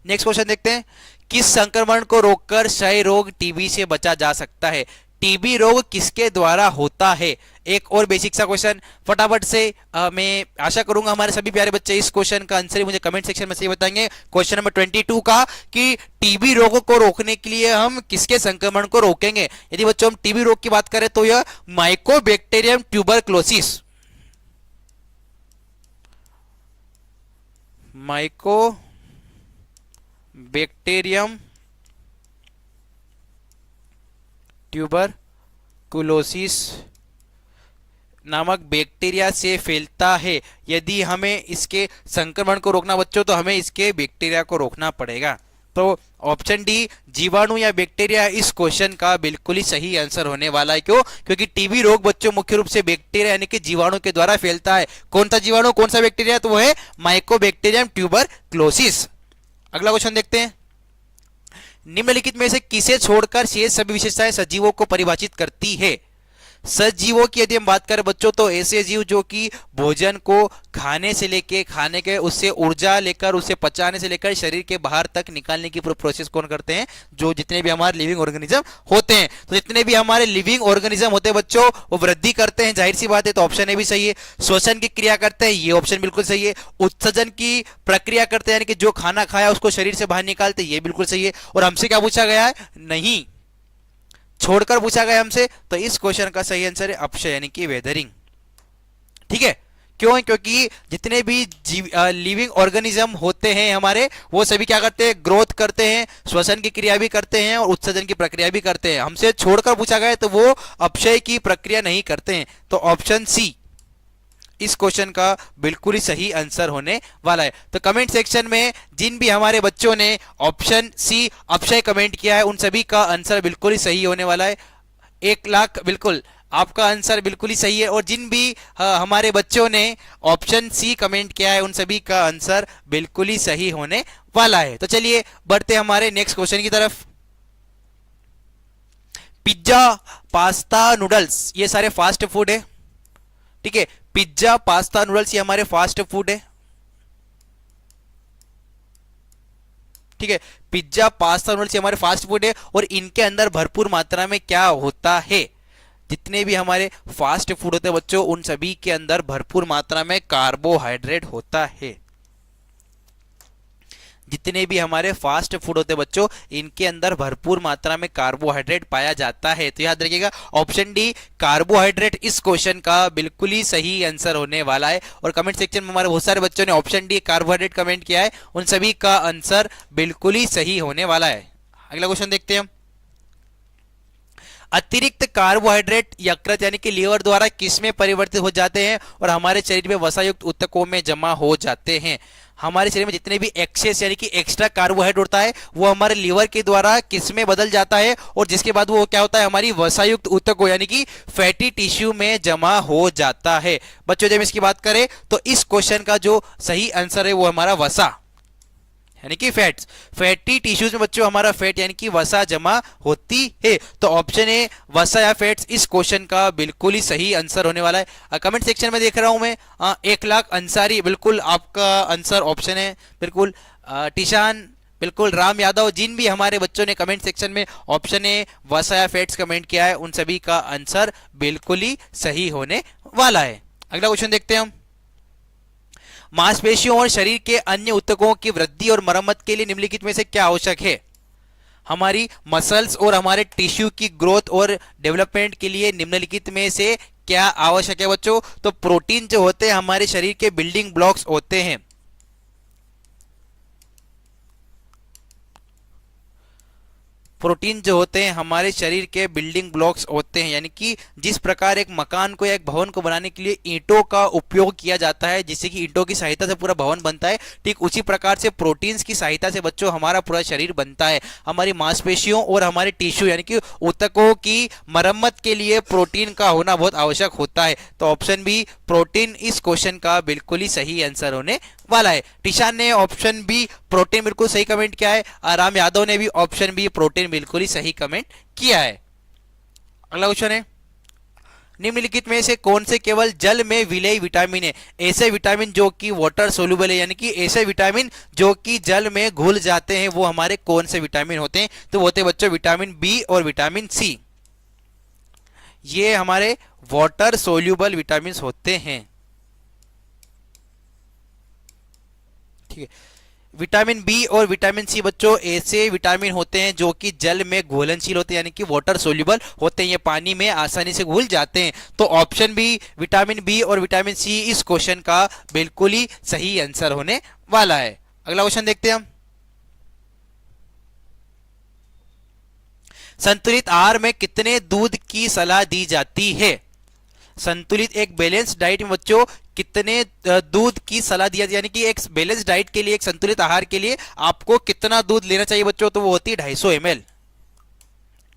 नेक्स्ट क्वेश्चन देखते हैं, किस संक्रमण को रोककर क्षय रोग टीबी से बचा जा सकता है? टीबी रोग किसके द्वारा होता है? एक और बेसिक सा क्वेश्चन फटाफट से मैं आशा करूंगा हमारे सभी प्यारे बच्चे इस क्वेश्चन का आंसर मुझे कमेंट सेक्शन में सही बताएंगे। क्वेश्चन नंबर 22 का कि टीबी रोग को रोकने के लिए हम किसके संक्रमण को रोकेंगे? यदि बच्चों हम टीबी रोग की बात करें तो यह माइकोबैक्टीरियम ट्यूबरक्लोसिस, माइकोबैक्टीरियम ट्यूबरकुलोसिस नामक बैक्टीरिया से फैलता है। यदि हमें इसके संक्रमण को रोकना बच्चों तो हमें इसके बैक्टीरिया को रोकना पड़ेगा। तो ऑप्शन डी जीवाणु या बैक्टीरिया इस क्वेश्चन का बिल्कुल ही सही आंसर होने वाला है। क्यों? क्योंकि टीबी रोग बच्चों मुख्य रूप से बैक्टीरिया यानी कि जीवाणु के द्वारा फैलता है। कौन सा जीवाणु, कौन सा बैक्टीरिया? तो वो है माइकोबैक्टीरियम ट्यूबरक्लोसिस। अगला क्वेश्चन देखते हैं, निम्नलिखित में से किसे छोड़कर शेष सभी विशेषताएं सजीवों को परिभाषित करती है? सजीवों की यदि हम बात करें बच्चों तो ऐसे जीव जो कि भोजन को खाने से लेके खाने के उससे ऊर्जा लेकर उसे पचाने से लेकर शरीर के बाहर तक निकालने की प्रोसेस कौन करते हैं? जो जितने भी हमारे लिविंग ऑर्गेनिज्म होते हैं। तो जितने भी हमारे लिविंग ऑर्गेनिज्म होते हैं बच्चों वो वृद्धि करते हैं, जाहिर सी बात है, तो ऑप्शन ए भी सही है। श्वसन की क्रिया करते हैं, ये ऑप्शन बिल्कुल सही है। उत्सर्जन की प्रक्रिया करते हैं यानी कि जो खाना खाया उसको शरीर से बाहर निकालते हैं, ये बिल्कुल सही है। और हमसे क्या पूछा गया है? नहीं, छोड़कर पूछा गया हमसे, तो इस क्वेश्चन का सही आंसर है अपक्षय यानी कि वेदरिंग। ठीक है, क्यों? क्योंकि जितने भी लिविंग ऑर्गेनिज्म होते हैं हमारे वो सभी क्या करते हैं? ग्रोथ करते हैं, श्वसन की क्रिया भी करते हैं और उत्सर्जन की प्रक्रिया भी करते हैं। हमसे छोड़कर पूछा गया तो वो अपक्षय की प्रक्रिया नहीं करते हैं। तो ऑप्शन सी इस क्वेश्चन का बिल्कुल ही सही आंसर होने वाला है। तो कमेंट सेक्शन में जिन भी हमारे बच्चों ने ऑप्शन सी अपक्षय कमेंट किया है उन सभी का आंसर बिल्कुल ही सही होने वाला है। 1 लाख, बिल्कुल आपका आंसर बिल्कुल ही सही है। और जिन भी हमारे बच्चों ने ऑप्शन सी कमेंट किया है उन सभी का आंसर बिल्कुल ही सही होने वाला है। तो चलिए बढ़ते हमारे नेक्स्ट क्वेश्चन की तरफ। पिज्जा, पास्ता, नूडल्स ये सारे फास्ट फूड है। ठीक है, पिज्जा, पास्ता, नूडल्स ये हमारे फास्ट फूड है। ठीक है, पिज्जा, पास्ता, नूडल्स ये हमारे फास्ट फूड है और इनके अंदर भरपूर मात्रा में क्या होता है? जितने भी हमारे फास्ट फूड होते हैं बच्चों उन सभी के अंदर भरपूर मात्रा में कार्बोहाइड्रेट होता है। जितने भी हमारे फास्ट फूड होते हैं बच्चों इनके अंदर भरपूर मात्रा में कार्बोहाइड्रेट पाया जाता है। तो याद रखिएगा ऑप्शन डी कार्बोहाइड्रेट इस क्वेश्चन का बिल्कुल ही सही आंसर होने वाला है। और कमेंट सेक्शन में हमारे बहुत सारे बच्चों ने ऑप्शन डी कार्बोहाइड्रेट कमेंट किया है, उन सभी का आंसर बिल्कुल ही सही होने वाला है। अगला क्वेश्चन देखते हैं हम, अतिरिक्त कार्बोहाइड्रेट यकृत यानी कि लीवर द्वारा किसमें परिवर्तित हो जाते हैं और हमारे शरीर में वसायुक्त ऊतकों में जमा हो जाते हैं? हमारे शरीर में जितने भी एक्सेस यानी कि एक्स्ट्रा कार्बोहाइड्रेट होता है वो हमारे लीवर के द्वारा किसमें बदल जाता है और जिसके बाद वो क्या होता है? हमारी वसायुक्त ऊतकों यानी कि फैटी टिश्यू में जमा हो जाता है। बच्चों जब इसकी बात करें तो इस क्वेश्चन का जो सही आंसर है वो हमारा वसा यानी कि फैट्स, फैटी टिश्यूज में बच्चों हमारा फैट यानी कि वसा जमा होती है। तो ऑप्शन ए वसा या फैट्स इस क्वेश्चन का बिल्कुल ही सही आंसर होने वाला है। कमेंट सेक्शन में देख रहा हूं मैं 1 लाख अंसारी, बिल्कुल आपका आंसर ऑप्शन है, बिल्कुल। टीशान, बिल्कुल। राम यादव, जिन भी हमारे बच्चों ने कमेंट सेक्शन में ऑप्शन ए वसा या फैट्स कमेंट किया है उन सभी का आंसर बिल्कुल ही सही होने वाला है। अगला क्वेश्चन देखते हैं हम, मांसपेशियों और शरीर के अन्य ऊतकों की वृद्धि और मरम्मत के लिए निम्नलिखित में से क्या आवश्यक है? हमारी मसल्स और हमारे टिश्यू की ग्रोथ और डेवलपमेंट के लिए निम्नलिखित में से क्या आवश्यक है बच्चों? तो प्रोटीन जो होते हैं हमारे शरीर के बिल्डिंग ब्लॉक्स होते हैं। प्रोटीन जो होते हैं हमारे शरीर के बिल्डिंग ब्लॉक्स होते हैं, यानी कि जिस प्रकार एक मकान को या एक भवन को बनाने के लिए ईंटों का उपयोग किया जाता है, जिससे कि ईंटों की सहायता से पूरा भवन बनता है, ठीक उसी प्रकार से प्रोटीन्स की सहायता से बच्चों हमारा पूरा शरीर बनता है। हमारी मांसपेशियों और हमारे टिश्यू यानी कि ऊतकों की मरम्मत के लिए प्रोटीन का होना बहुत आवश्यक होता है। तो ऑप्शन बी प्रोटीन इस क्वेश्चन का बिल्कुल ही सही आंसर होने वाला है। टिशान ने ऑप्शन बी प्रोटीन बिल्कुल सही कमेंट किया है। आराम यादव ने भी ऑप्शन बी प्रोटीन बिल्कुल ही सही कमेंट किया है। अगला क्वेश्चन है, निम्नलिखित में से कौन से केवल जल में विलेय विटामिन है? ऐसे विटामिन जो कि वाटर सोल्यूबल है, यानी कि ऐसे विटामिन जो कि जल में घुल जाते हैं, वो हमारे कौन से विटामिन होते हैं? तो वो होते हैं बच्चों विटामिन बी और विटामिन सी। ये हमारे वाटर सोल्यूबल विटामिन होते हैं। ठीक है, विटामिन बी और विटामिन सी बच्चों ऐसे विटामिन होते हैं जो कि जल में घुलनशील होते हैं, यानी कि वाटर सोल्यूबल होते हैं, ये पानी में आसानी से घुल जाते हैं। तो ऑप्शन बी विटामिन बी और विटामिन सी इस क्वेश्चन का बिल्कुल ही सही आंसर होने वाला है। अगला क्वेश्चन देखते हैं हम, संतुलित आहार में कितने दूध की सलाह दी जाती है? संतुलित एक बैलेंस डाइट में बच्चों कितने दूध की सलाह दिया जाती है, यानी कि एक बैलेंस डाइट के लिए, एक संतुलित आहार के लिए आपको कितना दूध लेना चाहिए बच्चों? तो वो होती है 250 ml।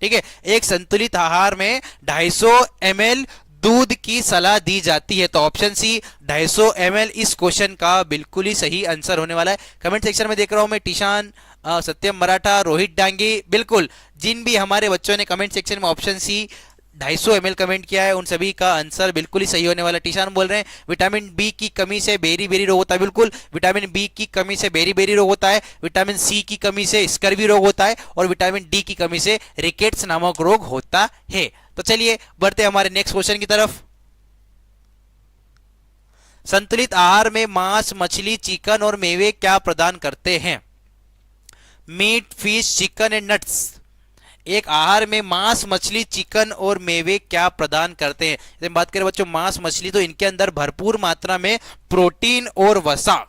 ठीक है, एक संतुलित आहार में 250 ml दूध की सलाह दी जाती है। तो ऑप्शन सी 250 ml इस क्वेश्चन का बिल्कुल ही सही आंसर होने वाला है। कमेंट सेक्शन में देख रहा हूं मैं टिशान, सत्यम मराठा, रोहित डांगी, बिल्कुल जिन भी हमारे बच्चों ने कमेंट सेक्शन में ऑप्शन सी 250 ml कमेंट किया है, उन सभी का आंसर बिल्कुल ही सही होने वाला। टिशान बोल रहे हैं विटामिन बी की कमी से बेरी बेरी रोग होता है, बिल्कुल विटामिन बी की कमी से बेरी बेरी रोग होता है, विटामिन सी की कमी से स्कर्वी रोग होता है, और विटामिन डी की कमी से रिकेट्स नामक रोग होता है। तो चलिए बढ़ते हमारे नेक्स्ट क्वेश्चन की तरफ। संतुलित आहार में मांस, मछली, चिकन और मेवे क्या प्रदान करते हैं? Meat, fish, chicken and nuts. एक आहार में मांस, मछली, चिकन और मेवे क्या प्रदान करते हैं? जब बात करें बच्चों मांस, मछली, तो इनके अंदर भरपूर मात्रा में प्रोटीन और वसा,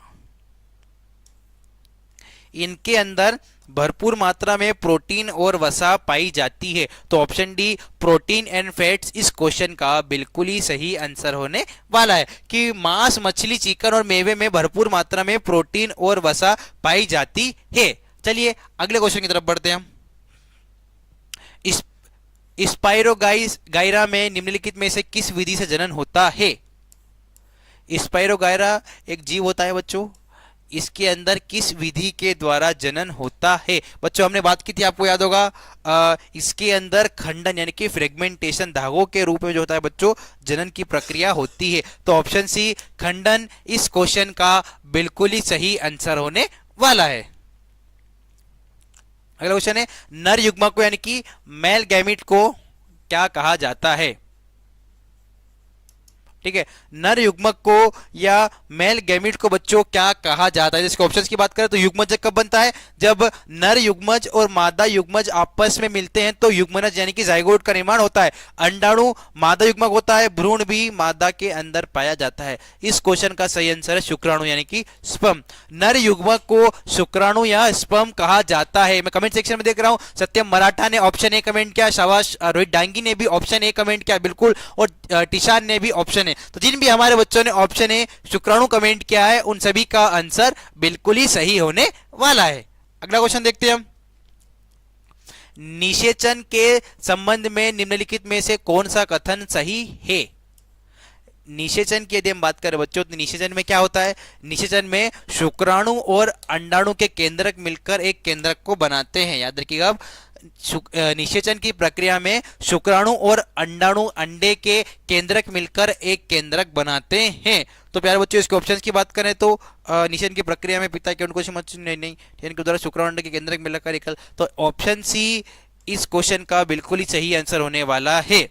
इनके अंदर भरपूर मात्रा में प्रोटीन और वसा पाई जाती है। तो option D protein and fats इस क्वेश्चन का बिल्कुल ही सही आंसर होने वाला है कि मांस, मछली, चिकन और मेवे में भरपूर मात्रा में प्रोटीन और वसा पाई जाती है। चलिए अगले क्वेश्चन की तरफ बढ़ते हैं हम। स्पाइरोगाइरा में निम्नलिखित में से किस विधि से जनन होता है? स्पाइरोगाइरा एक जीव होता है बच्चों, इसके अंदर किस विधि के द्वारा जनन होता है? बच्चों हमने बात की थी, आपको याद होगा, इसके अंदर खंडन यानी कि फ्रेगमेंटेशन, धागों के रूप में जो होता है बच्चों जनन की प्रक्रिया होती है। तो ऑप्शन सी खंडन इस क्वेश्चन का बिल्कुल ही सही आंसर होने वाला है। अगला क्वेश्चन है, नर युग्मक को यानी कि मेल गैमिट को क्या कहा जाता है? ठीक है, नर युग्मक को या मेल गैमिट को बच्चों क्या कहा जाता है? इसके ऑप्शंस की बात करें तो युग्मज कब बनता है? जब नर युग्मज और मादा युग्मज आपस में मिलते हैं तो युग्मनज यानी कि जाइगोट का निर्माण होता है। अंडाणु मादा युग्मक होता है, भ्रूण भी मादा के अंदर पाया जाता है। इस क्वेश्चन का सही आंसर है शुक्राणु यानी कि स्पर्म। नर युग्मक को शुक्राणु या स्पर्म कहा जाता है। मैं कमेंट सेक्शन में देख रहा हूं, सत्यम मराठा ने ऑप्शन ए कमेंट किया, शाबाश। रोहित डांगी ने भी ऑप्शन ए कमेंट किया, बिल्कुल, और टिशान ने भी ऑप्शन ए। तो जिन भी हमारे बच्चों ने ऑप्शन ए शुक्राणु कमेंट किया है उन सभी का आंसर बिल्कुल ही सही होने वाला है। अगला क्वेश्चन देखते हैं हम। निषेचन के संबंध में निम्नलिखित में से कौन सा कथन सही है? निषेचन की यदि हम बात करें बच्चों तो निषेचन में क्या होता है? निषेचन में शुक्राणु और अंडाणु के केंद्रक मिलकर एक केंद्रक को बनाते हैं। याद रखिएगा, अब निषेचन की प्रक्रिया में शुक्राणु और अंडाणु अंडे के केंद्रक मिलकर एक केंद्रक बनाते हैं। तो प्यारे बच्चों इसके ऑप्शंस की बात करें तो निषेचन की प्रक्रिया में पिता के उनको नहीं के द्वारा शुक्राणु अंडे के केंद्रक मिलकर एक, तो ऑप्शन सी इस क्वेश्चन का बिल्कुल ही सही आंसर होने वाला है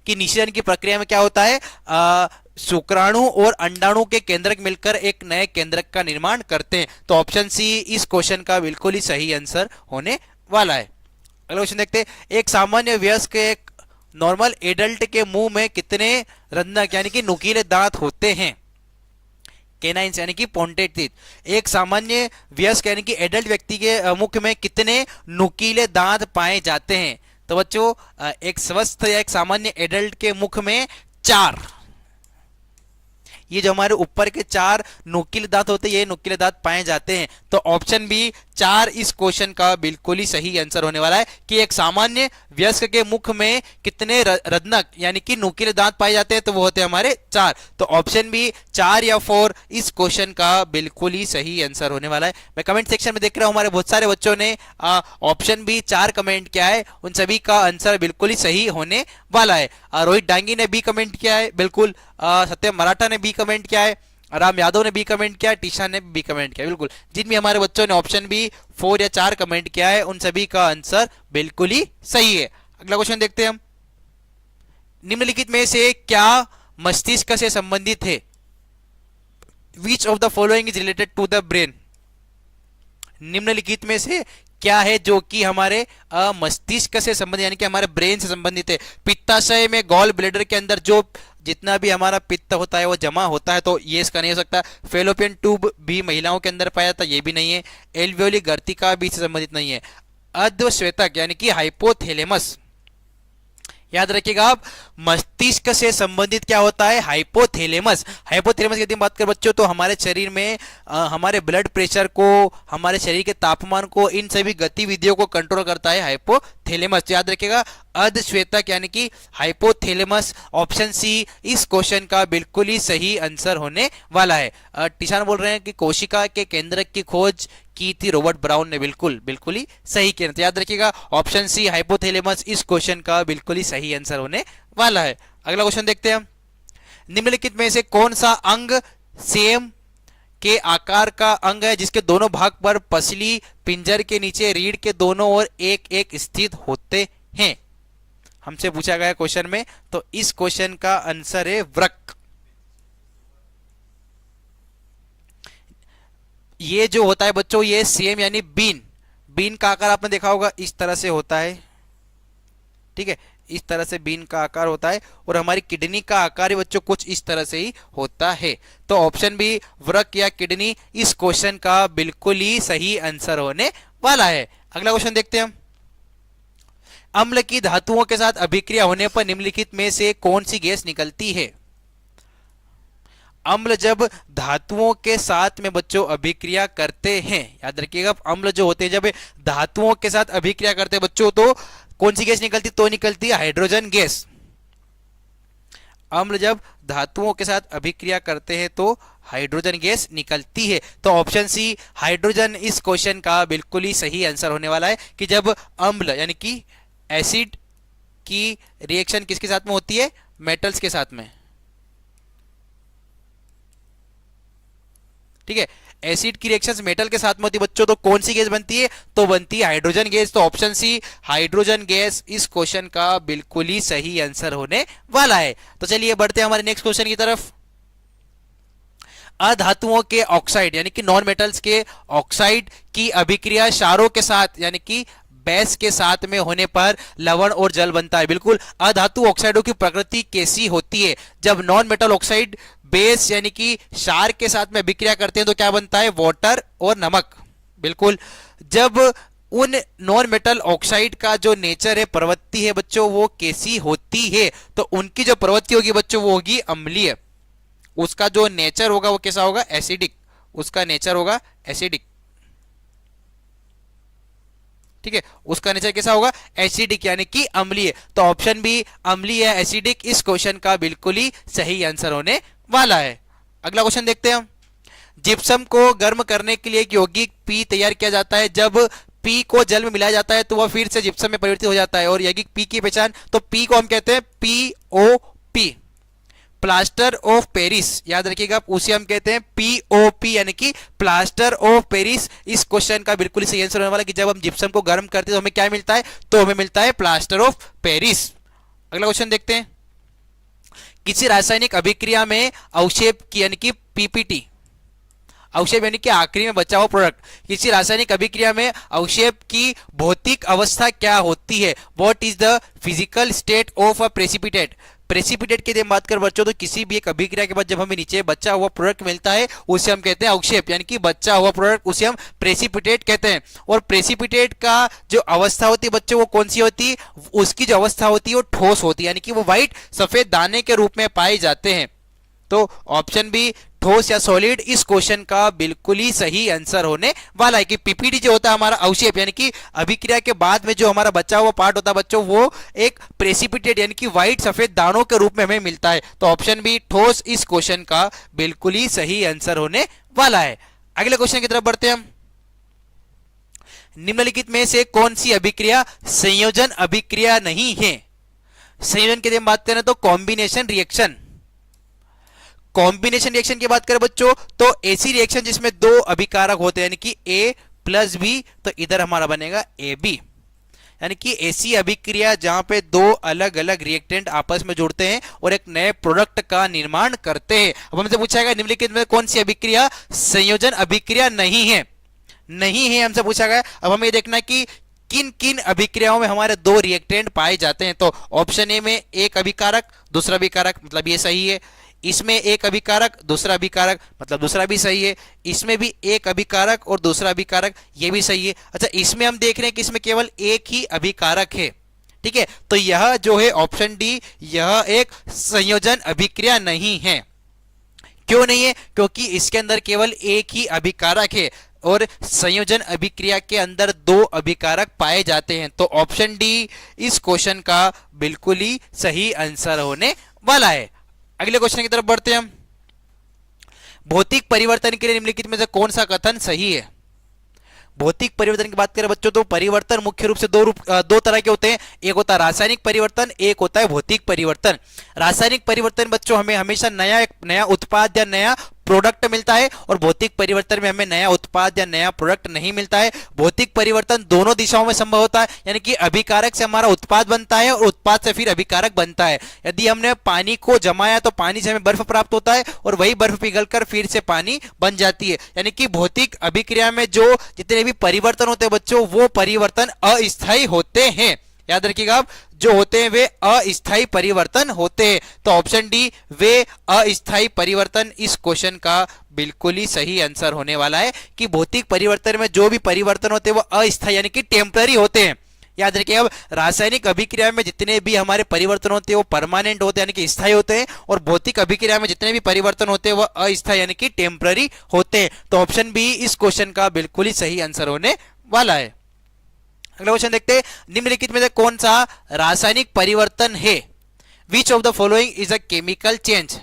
कि निषेचन की प्रक्रिया में क्या होता है? शुक्राणु और अंडाणु के केंद्रक मिलकर एक नए केंद्रक का निर्माण करते हैं। तो ऑप्शन सी इस क्वेश्चन का बिल्कुल ही सही आंसर होने वाला है। अगला क्वेश्चन देखते हैं, एक सामान्य वयस्क एक नॉर्मल एडल्ट के मुंह में कितने रंध्र यानी कि नुकीले दांत होते हैं? केनाइन्स यानी कि पॉइंटेड टीथ। एक सामान्य वयस्क यानी कि एडल्ट व्यक्ति के मुख में कितने नुकीले दांत पाए जाते हैं? तो बच्चों एक स्वस्थ या एक सामान्य एडल्ट के मुख में 4, ये जो हमारे ऊपर के 4 नुकीले दांत होते हैं, ये नुकीले दांत पाए जाते हैं। तो ऑप्शन बी 4 इस क्वेश्चन का बिल्कुल ही सही आंसर होने वाला है कि एक सामान्य वयस्क के मुख में कितने रत्नक यानी कि नुकीले दांत पाए जाते हैं, तो वो होते हैं हमारे 4। तो ऑप्शन बी 4 या 4 इस क्वेश्चन का बिल्कुल ही सही आंसर होने वाला है। मैं कमेंट सेक्शन में देख रहा हूं हमारे बहुत सारे बच्चों ने ऑप्शन बी 4 कमेंट किया है, उन सभी का आंसर बिल्कुल ही सही होने वाला है। रोहित डांगी ने बी कमेंट किया है, बिल्कुल। सत्यम मराठा ने बी कमेंट किया है, राम यादव ने बी कमेंट किया, टीशा ने बी कमेंट किया, बिल्कुल। जिन भी हमारे बच्चों ने ऑप्शन बी 4 या 4 कमेंट किया है, उन सभी का आंसर बिल्कुल ही सही है। अगला क्वेश्चन देखते हैं हम। निम्नलिखित में से क्या मस्तिष्क से संबंधित है? Which of the following is related to the brain? निम्नलिखित में से क्या है जो कि हमारे मस्तिष्क से संबंधित यानी कि हमारे ब्रेन से संबंधित है? पित्ताशय में गॉल ब्लेडर के अंदर जो जितना भी हमारा पित्त होता है वो जमा होता है, तो ये इसका नहीं हो सकता। फेलोपियन ट्यूब भी महिलाओं के अंदर पाया जाता है, ये भी नहीं है। एल्वियोली गर्तिका भी से संबंधित नहीं है। अर्धश्वेतक यानी कि हाइपोथैलेमस, याद रखिएगा आप, मस्तिष्क से संबंधित क्या होता है? हाइपोथैलेमस। हाइपोथैलेमस की यदि बात करें बच्चों, तो हमारे शरीर में हमारे ब्लड प्रेशर को, हमारे शरीर के तापमान को, इन सभी गतिविधियों को कंट्रोल करता है हाइपोथैलेमस। याद रखिएगा अर्धश्वेतक यानी कि हाइपोथैलेमस। ऑप्शन सी इस क्वेश्चन का बिल्कुल ही सही आंसर होने वाला है। टिशान बोल रहे हैं कि कोशिका के केंद्रक की खोज की थी रॉबर्ट ब्राउन ने, बिल्कुल बिल्कुल ही सही किया। तो याद रखिएगा ऑप्शन सी हाइपोथैलेमस इस क्वेश्चन का बिल्कुल ही सही आंसर होने वाला है। अगला क्वेश्चन देखते हैं हम। निम्नलिखित में से कौन सा अंग सेम के आकार का अंग है जिसके दोनों भाग पर पसली पिंजर के नीचे रीढ़ के दोनों ओर एक एक स्थित होते हैं? हमसे पूछा गया क्वेश्चन में, तो इस क्वेश्चन का आंसर है वृक्क। ये जो होता है बच्चों, ये सेम यानी बीन, बीन का आकार आपने देखा होगा इस तरह से होता है, ठीक है, इस तरह से बीन का आकार होता है। और हमारी किडनी का आकार बच्चों कुछ इस तरह से ही होता है। तो ऑप्शन बी वृक्क या किडनी इस क्वेश्चन का बिल्कुल ही सही आंसर होने वाला है। अगला क्वेश्चन देखते हैं हम। अम्ल की धातुओं के साथ अभिक्रिया होने पर निम्नलिखित में से कौन सी गैस निकलती है? अम्ल जब धातुओं के साथ में बच्चों अभिक्रिया करते हैं, याद रखिएगा अम्ल जो होते हैं जब धातुओं के साथ अभिक्रिया करते हैं बच्चों, तो कौन सी गैस निकलती? तो निकलती है हाइड्रोजन गैस। अम्ल जब धातुओं के साथ अभिक्रिया करते हैं तो हाइड्रोजन गैस निकलती है। तो ऑप्शन सी हाइड्रोजन इस क्वेश्चन का बिल्कुल ही सही आंसर होने वाला है कि जब अम्ल यानी कि एसिड की रिएक्शन किसके साथ में होती है? मेटल्स के साथ में, ठीक है, एसिड की रिएक्शंस मेटल के साथ में होती है बच्चों, तो कौन सी गैस बनती है? तो बनती है हाइड्रोजन गैस। तो ऑप्शन सी हाइड्रोजन गैस इस क्वेश्चन का बिल्कुल ही सही आंसर होने वाला है। तो चलिए बढ़ते हैं हमारे नेक्स्ट क्वेश्चन की तरफ। अधातुओं के ऑक्साइड यानी कि नॉन मेटल्स के ऑक्साइड की अभिक्रिया क्षारों के साथ यानी कि बेस के साथ में होने पर लवण और जल बनता है। बिल्कुल, अधातु ऑक्साइडों की प्रकृति कैसी होती है? जब नॉन मेटल ऑक्साइड बेस यानी कि क्षार के साथ में अभिक्रिया करते हैं तो क्या बनता है? वाटर और नमक। बिल्कुल, जब उन नॉन मेटल ऑक्साइड का जो नेचर है, प्रवृत्ति है बच्चों, वो कैसी होती है? तो उनकी जो प्रवृत्ति होगी बच्चों वो होगी अम्लीय। उसका जो नेचर होगा वो कैसा होगा? एसिडिक। उसका नेचर होगा एसिडिक, ठीक है, उसका नेचर कैसा होगा? एसिडिक यानी कि अम्लीय। तो ऑप्शन बी अम्लीय या एसिडिक इस क्वेश्चन का बिल्कुल ही सही आंसर होने वाला है। अगला क्वेश्चन देखते हैं हम। जिप्सम को गर्म करने के लिए एक यौगिक पी तैयार किया जाता है। जब पी को जल में मिलाया जाता है तो वह फिर से जिप्सम में परिवर्तित हो जाता है। और यौगिक पी की पहचान, तो पी को हम कहते हैं POP, प्लास्टर ऑफ पेरिस। याद रखिएगा उसे हम कहते हैं POP यानी कि प्लास्टर ऑफ पेरिस। इस क्वेश्चन का बिल्कुल सही आंसर होने वाला कि जब हम जिप्सम को गर्म करते हैं तो हमें क्या मिलता है? तो हमें मिलता है प्लास्टर ऑफ पेरिस। अगला क्वेश्चन देखते हैं। किसी रासायनिक अभिक्रिया में अवक्षेप की यानी कि PPT, अवक्षेप यानी कि आखिरी में बचा हुआ प्रोडक्ट, किसी रासायनिक अभिक्रिया में अवक्षेप की भौतिक अवस्था क्या होती है? What is the physical state of a precipitate? Precipitate की बात कर बच्चों तो किसी भी एक अभिक्रिया के बाद जब हमें नीचे बचा हुआ प्रोडक्ट मिलता है उसे हम कहते हैं अवक्षेप, यानी कि बचा हुआ प्रोडक्ट उसे हम प्रेसिपिटेट कहते हैं। और प्रेसिपिटेट का जो अवस्था होती है बच्चों वो कौन सी होती है, उसकी जो अवस्था होती है वो ठोस होती है, यानी कि वो व्हाइट सफेद दाने के रूप में पाए जाते हैं। तो ऑप्शन बी ठोस या सॉलिड इस क्वेश्चन का बिल्कुल ही सही आंसर होने वाला है कि पीपीडी जो होता है हमारा अवक्षेप, यानी कि अभिक्रिया के बाद में जो हमारा बचा हुआ पार्ट होता है बच्चों वो एक प्रेसिपिटेट यानी कि व्हाइट सफेद दानों के रूप में हमें मिलता है। तो ऑप्शन बी ठोस इस क्वेश्चन का बिल्कुल ही सही आंसर होने वाला है। अगले क्वेश्चन की तरफ बढ़ते हैं हम। निम्नलिखित में से कौन सी अभिक्रिया संयोजन अभिक्रिया नहीं है। संयोजन की हम बात करें तो कॉम्बिनेशन रिएक्शन। कॉम्बिनेशन रिएक्शन की बात करें बच्चों तो ऐसी रिएक्शन जिसमें दो अभिकारक होते हैं यानी कि ए प्लस बी, तो इधर हमारा बनेगा ए बी, यानी कि ऐसी अभिक्रिया जहां पे दो अलग अलग रिएक्टेंट आपस में जुड़ते हैं और एक नए प्रोडक्ट का निर्माण करते हैं। अब हमसे पूछा गया निम्नलिखित में कौन सी अभिक्रिया संयोजन अभिक्रिया नहीं है, नहीं है हमसे पूछा गया। अब हमें देखना है कि किन किन अभिक्रियाओं में हमारे दो रिएक्टेंट पाए जाते हैं। तो ऑप्शन ए में एक अभिकारक दूसरा अभिकारक, मतलब ये सही है। इसमें एक अभिकारक दूसरा अभिकारक, मतलब दूसरा भी सही है। इसमें भी एक अभिकारक और दूसरा अभिकारक, ये भी सही है। अच्छा, इसमें हम देख रहे हैं कि इसमें केवल एक ही अभिकारक है, ठीक है। तो यह जो है ऑप्शन डी, यह एक संयोजन अभिक्रिया नहीं है। क्यों नहीं है, क्योंकि इसके अंदर केवल एक ही अभिकारक है और संयोजन अभिक्रिया के अंदर दो अभिकारक पाए जाते हैं। तो ऑप्शन डी इस क्वेश्चन का बिल्कुल ही सही आंसर होने वाला है। अगले क्वेश्चन की तरफ बढ़ते हैं हम। भौतिक परिवर्तन के लिए निम्नलिखित में से कौन सा कथन सही है। भौतिक परिवर्तन की बात करें बच्चों तो परिवर्तन मुख्य रूप से दो तरह के होते हैं, एक होता है रासायनिक परिवर्तन, एक होता है भौतिक परिवर्तन। रासायनिक परिवर्तन बच्चों हमें हमेशा नया उत्पाद या नया प्रोडक्ट मिलता है और भौतिक परिवर्तन में हमें नया उत्पाद या नया प्रोडक्ट नहीं मिलता है। भौतिक परिवर्तन दोनों दिशाओं में संभव होता है, यानी कि अभिकारक से हमारा उत्पाद बनता है और उत्पाद से फिर अभिकारक बनता है। यदि हमने पानी को जमाया तो पानी से हमें बर्फ प्राप्त होता है और वही बर्फ पिघलकर फिर से पानी बन जाती है। यानी कि भौतिक अभिक्रिया में जो जितने भी परिवर्तन होते हैं बच्चों वो परिवर्तन अस्थायी होते हैं। याद रखिएगा आप, जो होते हैं वे अस्थायी परिवर्तन होते हैं। तो ऑप्शन डी वे अस्थायी परिवर्तन इस क्वेश्चन का बिल्कुल ही सही आंसर होने वाला है कि भौतिक परिवर्तन में जो भी परिवर्तन होते हैं वो अस्थायी यानी कि टेम्पररी होते हैं। याद रखिए, अब रासायनिक अभिक्रिया में जितने भी हमारे परिवर्तन होते हैं वो परमानेंट होते हैं यानी कि स्थायी होते हैं और भौतिक अभिक्रिया में जितने भी परिवर्तन होते हैं वो अस्थायी यानी कि टेम्पररी होते हैं। तो ऑप्शन बी इस क्वेश्चन का बिल्कुल ही सही आंसर होने वाला है। अगला क्वेश्चन देखते हैं, निम्नलिखित में से कौन सा रासायनिक परिवर्तन है। Which of the following is a chemical change.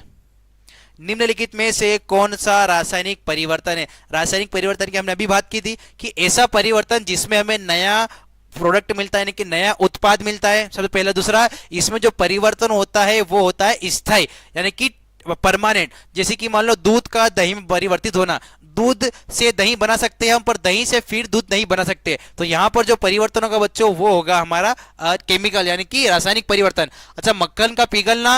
निम्नलिखित में से कौन सा रासायनिक परिवर्तन है। रासायनिक परिवर्तन की हमने अभी बात की थी कि ऐसा परिवर्तन जिसमें हमें नया प्रोडक्ट मिलता है यानी कि नया उत्पाद मिलता है, सबसे पहला। दूसरा, इसमें जो परिवर्तन होता है वो होता है स्थायी यानी कि परमानेंट। जैसे कि मान लो दूध का दही में परिवर्तित होना, दूध से दही बना सकते हैं हम पर दही से फिर दूध नहीं बना सकते। तो यहां पर जो परिवर्तन होगा बच्चों वो होगा हमारा केमिकल यानी कि रासायनिक परिवर्तन। अच्छा, मक्खन का पिघलना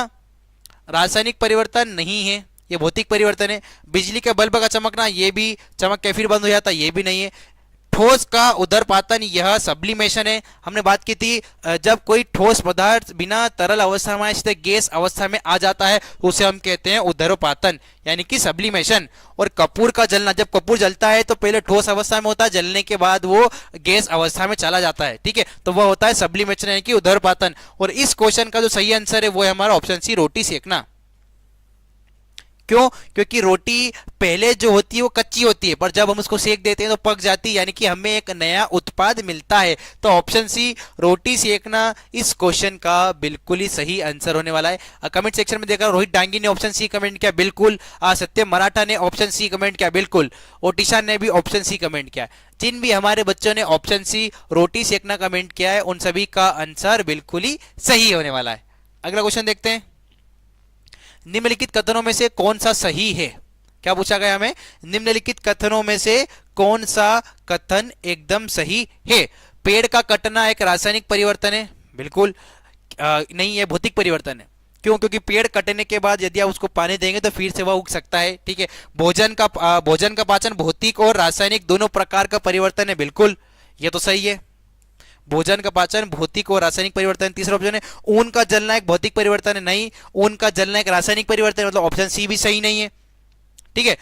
रासायनिक परिवर्तन नहीं है, ये भौतिक परिवर्तन है। बिजली के बल्ब का चमकना, ये भी चमक के फिर बंद हो जाता, ये भी नहीं है। ठोस का उदरपातन, यह सब्लिमेशन है। हमने बात की थी जब कोई ठोस पदार्थ बिना तरल अवस्था में सीधे गैस अवस्था में आ जाता है उसे हम कहते हैं उदरपातन यानी कि सब्लिमेशन। और कपूर का जलना, जब कपूर जलता है तो पहले ठोस अवस्था में होता है, जलने के बाद वो गैस अवस्था में चला जाता है, ठीक है। तो वह होता है सब्लिमेशन यानी कि उदरपातन। और इस क्वेश्चन का जो सही आंसर है वो है हमारा ऑप्शन सी, रोटी सेकना। क्यों, क्योंकि रोटी पहले जो होती है वो कच्ची होती है पर जब हम उसको सेक देते हैं तो पक जाती है यानी कि हमें एक नया उत्पाद मिलता है। तो ऑप्शन सी, रोटी सेकना इस क्वेश्चन का बिल्कुल ही सही आंसर होने वाला है। कमेंट सेक्शन में देखा रोहित डांगी ने ऑप्शन सी कमेंट किया, बिल्कुल। सत्यम मराठा ने ऑप्शन सी कमेंट किया, बिल्कुल। ओटिशा ने भी ऑप्शन सी कमेंट किया। जिन भी हमारे बच्चों ने ऑप्शन सी रोटी सेकना कमेंट किया है उन सभी का आंसर बिल्कुल ही सही होने वाला है। अगला क्वेश्चन देखते हैं, निम्नलिखित कथनों में से कौन सा सही है। क्या पूछा गया हमें, निम्नलिखित कथनों में से कौन सा कथन एकदम सही है। पेड़ का कटना एक रासायनिक परिवर्तन है, बिल्कुल नहीं, है भौतिक परिवर्तन है। क्यों, क्योंकि पेड़ कटने के बाद यदि आप उसको पानी देंगे तो फिर से वह उग सकता है, ठीक है। भोजन का पाचन भौतिक और रासायनिक दोनों प्रकार का परिवर्तन है, बिल्कुल, यह तो सही है। भोजन का पाचन भौतिक और रासायनिक परिवर्तन। तीसरा ऑप्शन है ऊन का जलना एक भौतिक परिवर्तन है, नहीं, ऊन का जलना एक रासायनिक परिवर्तन है, मतलब ऑप्शन सी भी सही नहीं है। ठीक है,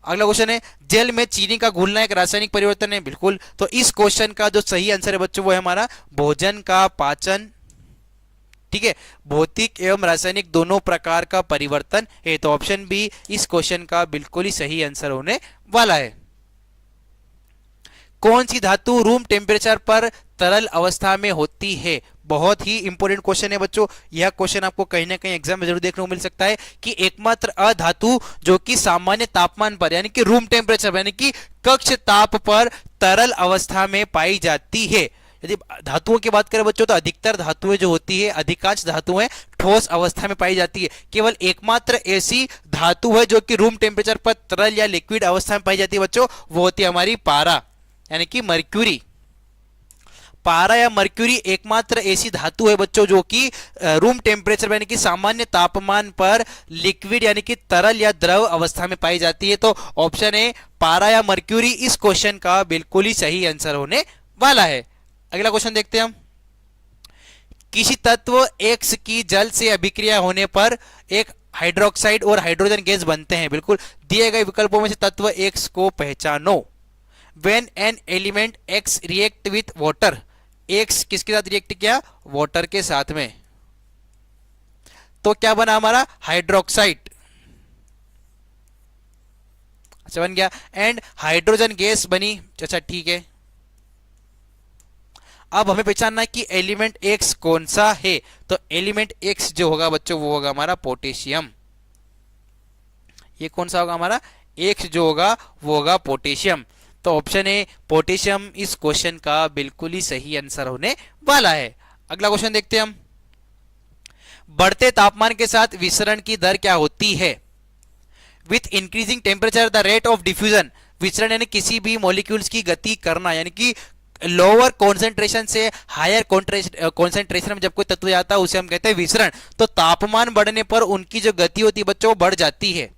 अगला क्वेश्चन है जल में चीनी का घुलना एक रासायनिक परिवर्तन है, बिल्कुल। तो इस क्वेश्चन का जो सही आंसर है बच्चों वो है हमारा भोजन का पाचन। ठीक है, भौतिक एवं रासायनिक दोनों प्रकार का परिवर्तन है, तो ऑप्शन बी इस क्वेश्चन का बिल्कुल ही सही आंसर होने वाला है। कौन सी धातु रूम टेम्परेचर पर तरल अवस्था में होती है? बहुत ही इंपॉर्टेंट क्वेश्चन है बच्चों, यह क्वेश्चन आपको कहीं ना कहीं एग्जाम में जरूर देखने को मिल सकता है कि एकमात्र अधातु जो कि सामान्य तापमान पर यानी कि रूम टेम्परेचर यानी कि कक्ष ताप पर तरल अवस्था में पाई जाती है। यदि धातुओं की बात करें बच्चों तो अधिकतर धातुएं जो होती है, अधिकांश धातुएं ठोस अवस्था में पाई जाती है। केवल एकमात्र ऐसी धातु है जो कि रूम टेम्परेचर पर तरल या लिक्विड अवस्था में पाई जाती है बच्चों, वो होती है हमारी पारा यानी कि मर्क्यूरी। पारा या मर्क्यूरी एकमात्र ऐसी धातु है बच्चों जो कि रूम टेम्परेचर यानी कि सामान्य तापमान पर लिक्विड यानी कि तरल या द्रव अवस्था में पाई जाती है। तो ऑप्शन ए पारा या मर्क्यूरी इस क्वेश्चन का बिल्कुल ही सही आंसर होने वाला है। अगला क्वेश्चन देखते हैं हम। किसी तत्व एक्स की जल से अभिक्रिया होने पर एक हाइड्रोक्साइड और हाइड्रोजन गैस बनते हैं, बिल्कुल। दिए गए विकल्पों में से तत्व एक्स को पहचानो। When an element X react with water, X किसके साथ रिएक्ट किया? वाटर के साथ में, तो क्या बना हमारा? हाइड्रोक्साइड। अच्छा बन गया। एंड हाइड्रोजन गैस बनी। अच्छा ठीक है, अब हमें पहचानना है कि एलिमेंट X कौन सा है। तो एलिमेंट X जो होगा बच्चों वो होगा हमारा पोटेशियम। ये कौन सा होगा हमारा? X जो होगा वो होगा पोटेशियम। तो ऑप्शन ए पोटेशियम इस क्वेश्चन का बिल्कुल ही सही आंसर होने वाला है। अगला क्वेश्चन देखते हैं हम। बढ़ते तापमान के साथ विसरण की दर क्या होती है? With increasing temperature the rate of diffusion, विसरण यानी किसी भी मॉलिक्यूल्स की गति करना, यानी कि लोअर कॉन्सेंट्रेशन से हायर कॉन्सेंट्रेशन में जब कोई तत्व जाता है उसे हम कहते हैं विसरण। तो तापमान बढ़ने पर उनकी जो गति होती है बच्चों बढ़ जाती है।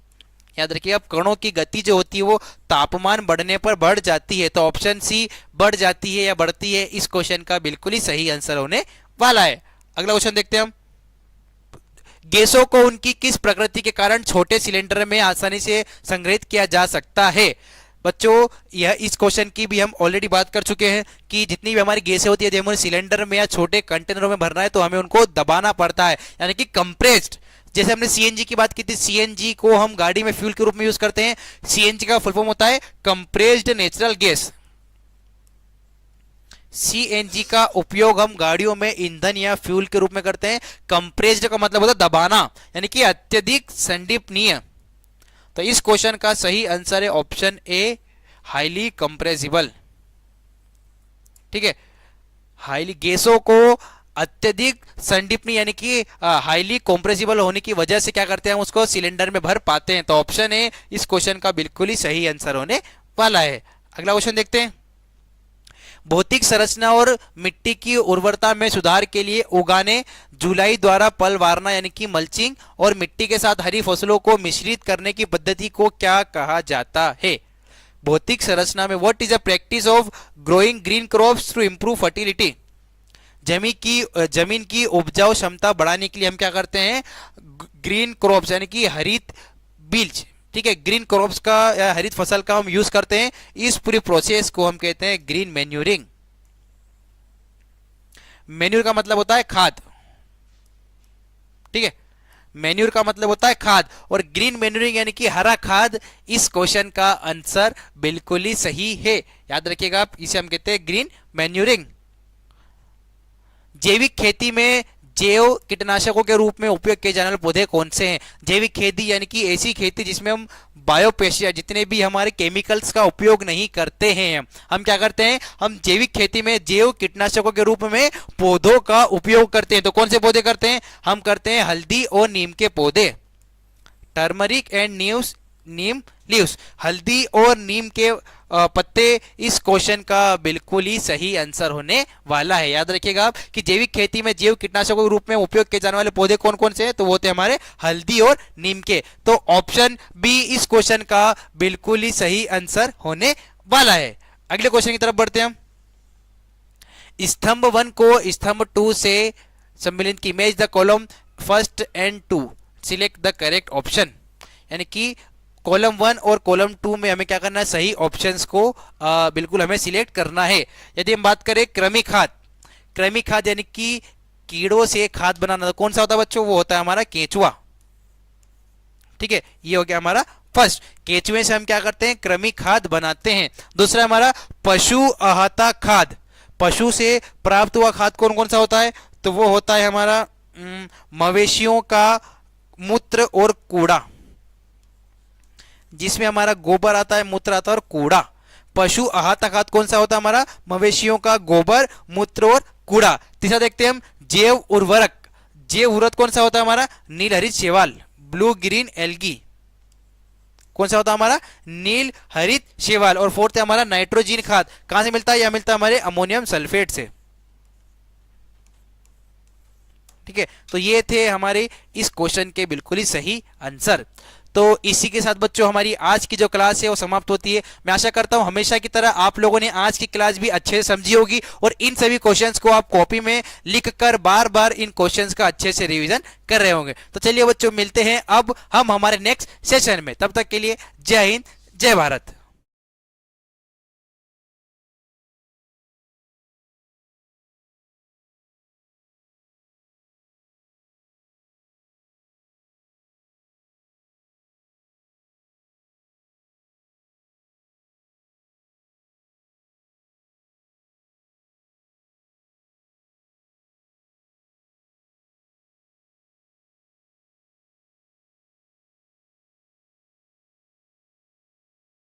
याद रखिए, अब कणों की गति जो होती है वो तापमान बढ़ने पर बढ़ जाती है। तो ऑप्शन सी बढ़ जाती है या बढ़ती है इस क्वेश्चन का बिल्कुल ही सही आंसर होने वाला है। अगला क्वेश्चन देखते हैं हम। गैसों को उनकी किस प्रकृति के कारण छोटे सिलेंडर में आसानी से संग्रहित किया जा सकता है? बच्चों यह इस क्वेश्चन की भी हम ऑलरेडी बात कर चुके हैं कि जितनी भी हमारी गैसें होती है यदि हमें सिलेंडर में या छोटे कंटेनरों में भरना है तो हमें उनको दबाना पड़ता है, यानी कि कंप्रेस्ड। जैसे हमने सीएनजी की बात की थी, सीएनजी को हम गाड़ी में फ्यूल के रूप में यूज करते हैं। सीएनजी का फुल फॉर्म होता है कंप्रेस्ड नेचुरल गैस। सीएनजी का उपयोग हम गाड़ियों में ईंधन या फ्यूल के रूप में करते हैं। कंप्रेस्ड का मतलब होता है दबाना, यानी कि अत्यधिक संदीपनीय। तो इस क्वेश्चन का सही आंसर है ऑप्शन ए हाईली कंप्रेसिबल। ठीक है, हाईली गैसों को अत्यधिक संदीपनीय यानी कि हाईली कंप्रेसिबल होने की वजह से क्या करते हैं हम उसको सिलेंडर में भर पाते हैं। तो ऑप्शन ए इस क्वेश्चन का बिल्कुल ही सही आंसर होने वाला है। अगला क्वेश्चन देखते हैं। भौतिक संरचना और मिट्टी की उर्वरता में सुधार के लिए उगाने जुलाई द्वारा पलवारना यानी कि मल्चिंग और मिट्टी के साथ हरी फसलों को मिश्रित करने की पद्धति को क्या कहा जाता है? भौतिक संरचना में what is a practice of growing green crops to improve fertility, जमीन की उपजाऊ क्षमता बढ़ाने के लिए हम क्या करते हैं? ग्रीन क्रॉप्स यानी कि हरित बीज, ठीक है, ग्रीन क्रॉप्स का या हरित फसल का हम यूज करते हैं। इस पूरी प्रोसेस को हम कहते हैं ग्रीन मैन्यूरिंग। मैन्यूर का मतलब होता है खाद, ठीक है, मैन्यूर का मतलब होता है खाद और ग्रीन मैन्यूरिंग यानी कि हरा खाद इस क्वेश्चन का आंसर बिल्कुल ही सही है। याद रखिएगा आप, इसे हम कहते हैं ग्रीन मैन्यूरिंग। जैविक खेती में जैव कीटनाशकों के रूप में उपयोग किए जाने वाले पौधे कौन से हैं? जैविक खेती यानी कि ऐसी खेती जिसमें हम बायोपेस्टिसाइड जितने भी हमारे केमिकल्स का उपयोग नहीं करते हैं। हम क्या करते हैं? हम जैविक खेती में जैव कीटनाशकों के रूप में पौधों का उपयोग करते हैं। तो कौन से पौधे करते हैं? हम करते हैं हल्दी और नीम के पौधे, टर्मरिक एंड नीम लीव्स। हल्दी और नीम के पत्ते इस क्वेश्चन का बिल्कुल ही सही आंसर होने वाला है। याद रखिएगा आप कि जैविक खेती में जैव कीटनाशकों के रूप में उपयोग किए जाने वाले पौधे कौन कौन से हैं? तो वो होते हैं हमारे हल्दी और नीम के। तो ऑप्शन बी इस क्वेश्चन का बिल्कुल ही सही आंसर होने वाला है। अगले क्वेश्चन की तरफ बढ़ते हैं हम। स्तंभ 1 को स्तंभ 2 से सम्मिलित की। Match the column first and 2, select the correct option. यानी कि कॉलम 1 और कॉलम 2 में हमें क्या करना है, सही ऑप्शंस को बिल्कुल हमें सिलेक्ट करना है। यदि हम बात करें कृमि खाद, कृमि खाद यानी कि कीड़ों से खाद बनाना, तो कौन सा होता है बच्चों, वो होता है हमारा केंचुआ। ठीक है, ये हो गया हमारा फर्स्ट। केंचुए से हम क्या करते हैं, कृमि खाद बनाते हैं। दूसरा हमारा पशु आहता खाद, पशु से प्राप्त हुआ खाद कौन कौन सा होता है, तो वो होता है हमारा मवेशियों का मूत्र और कूड़ा, जिसमें हमारा गोबर आता है, मूत्र आता है और कूड़ा। पशु आहता खाद कौन सा होता है हमारा, मवेशियों का गोबर, मूत्र और कूड़ा। तीसरा देखते हैं हम जैव उर्वरक, जैव उर्वरक कौन सा होता है हमारा, नील हरित शैवाल, ब्लू ग्रीन एल्गी, कौन सा होता है हमारा, नील हरित शैवाल। और फोर्थ है हमारा नाइट्रोजन खाद, कहां से मिलता है, यह मिलता है हमारे अमोनियम सल्फेट से। ठीक है, तो ये थे हमारे इस क्वेश्चन के बिल्कुल ही सही आंसर। तो इसी के साथ बच्चों हमारी आज की जो क्लास है वो समाप्त होती है। मैं आशा करता हूं हमेशा की तरह आप लोगों ने आज की क्लास भी अच्छे से समझी होगी और इन सभी क्वेश्चंस को आप कॉपी में लिखकर बार बार इन क्वेश्चंस का अच्छे से रिवीजन कर रहे होंगे। तो चलिए बच्चों, मिलते हैं अब हम हमारे नेक्स्ट सेशन में। तब तक के लिए जय हिंद, जय भारत।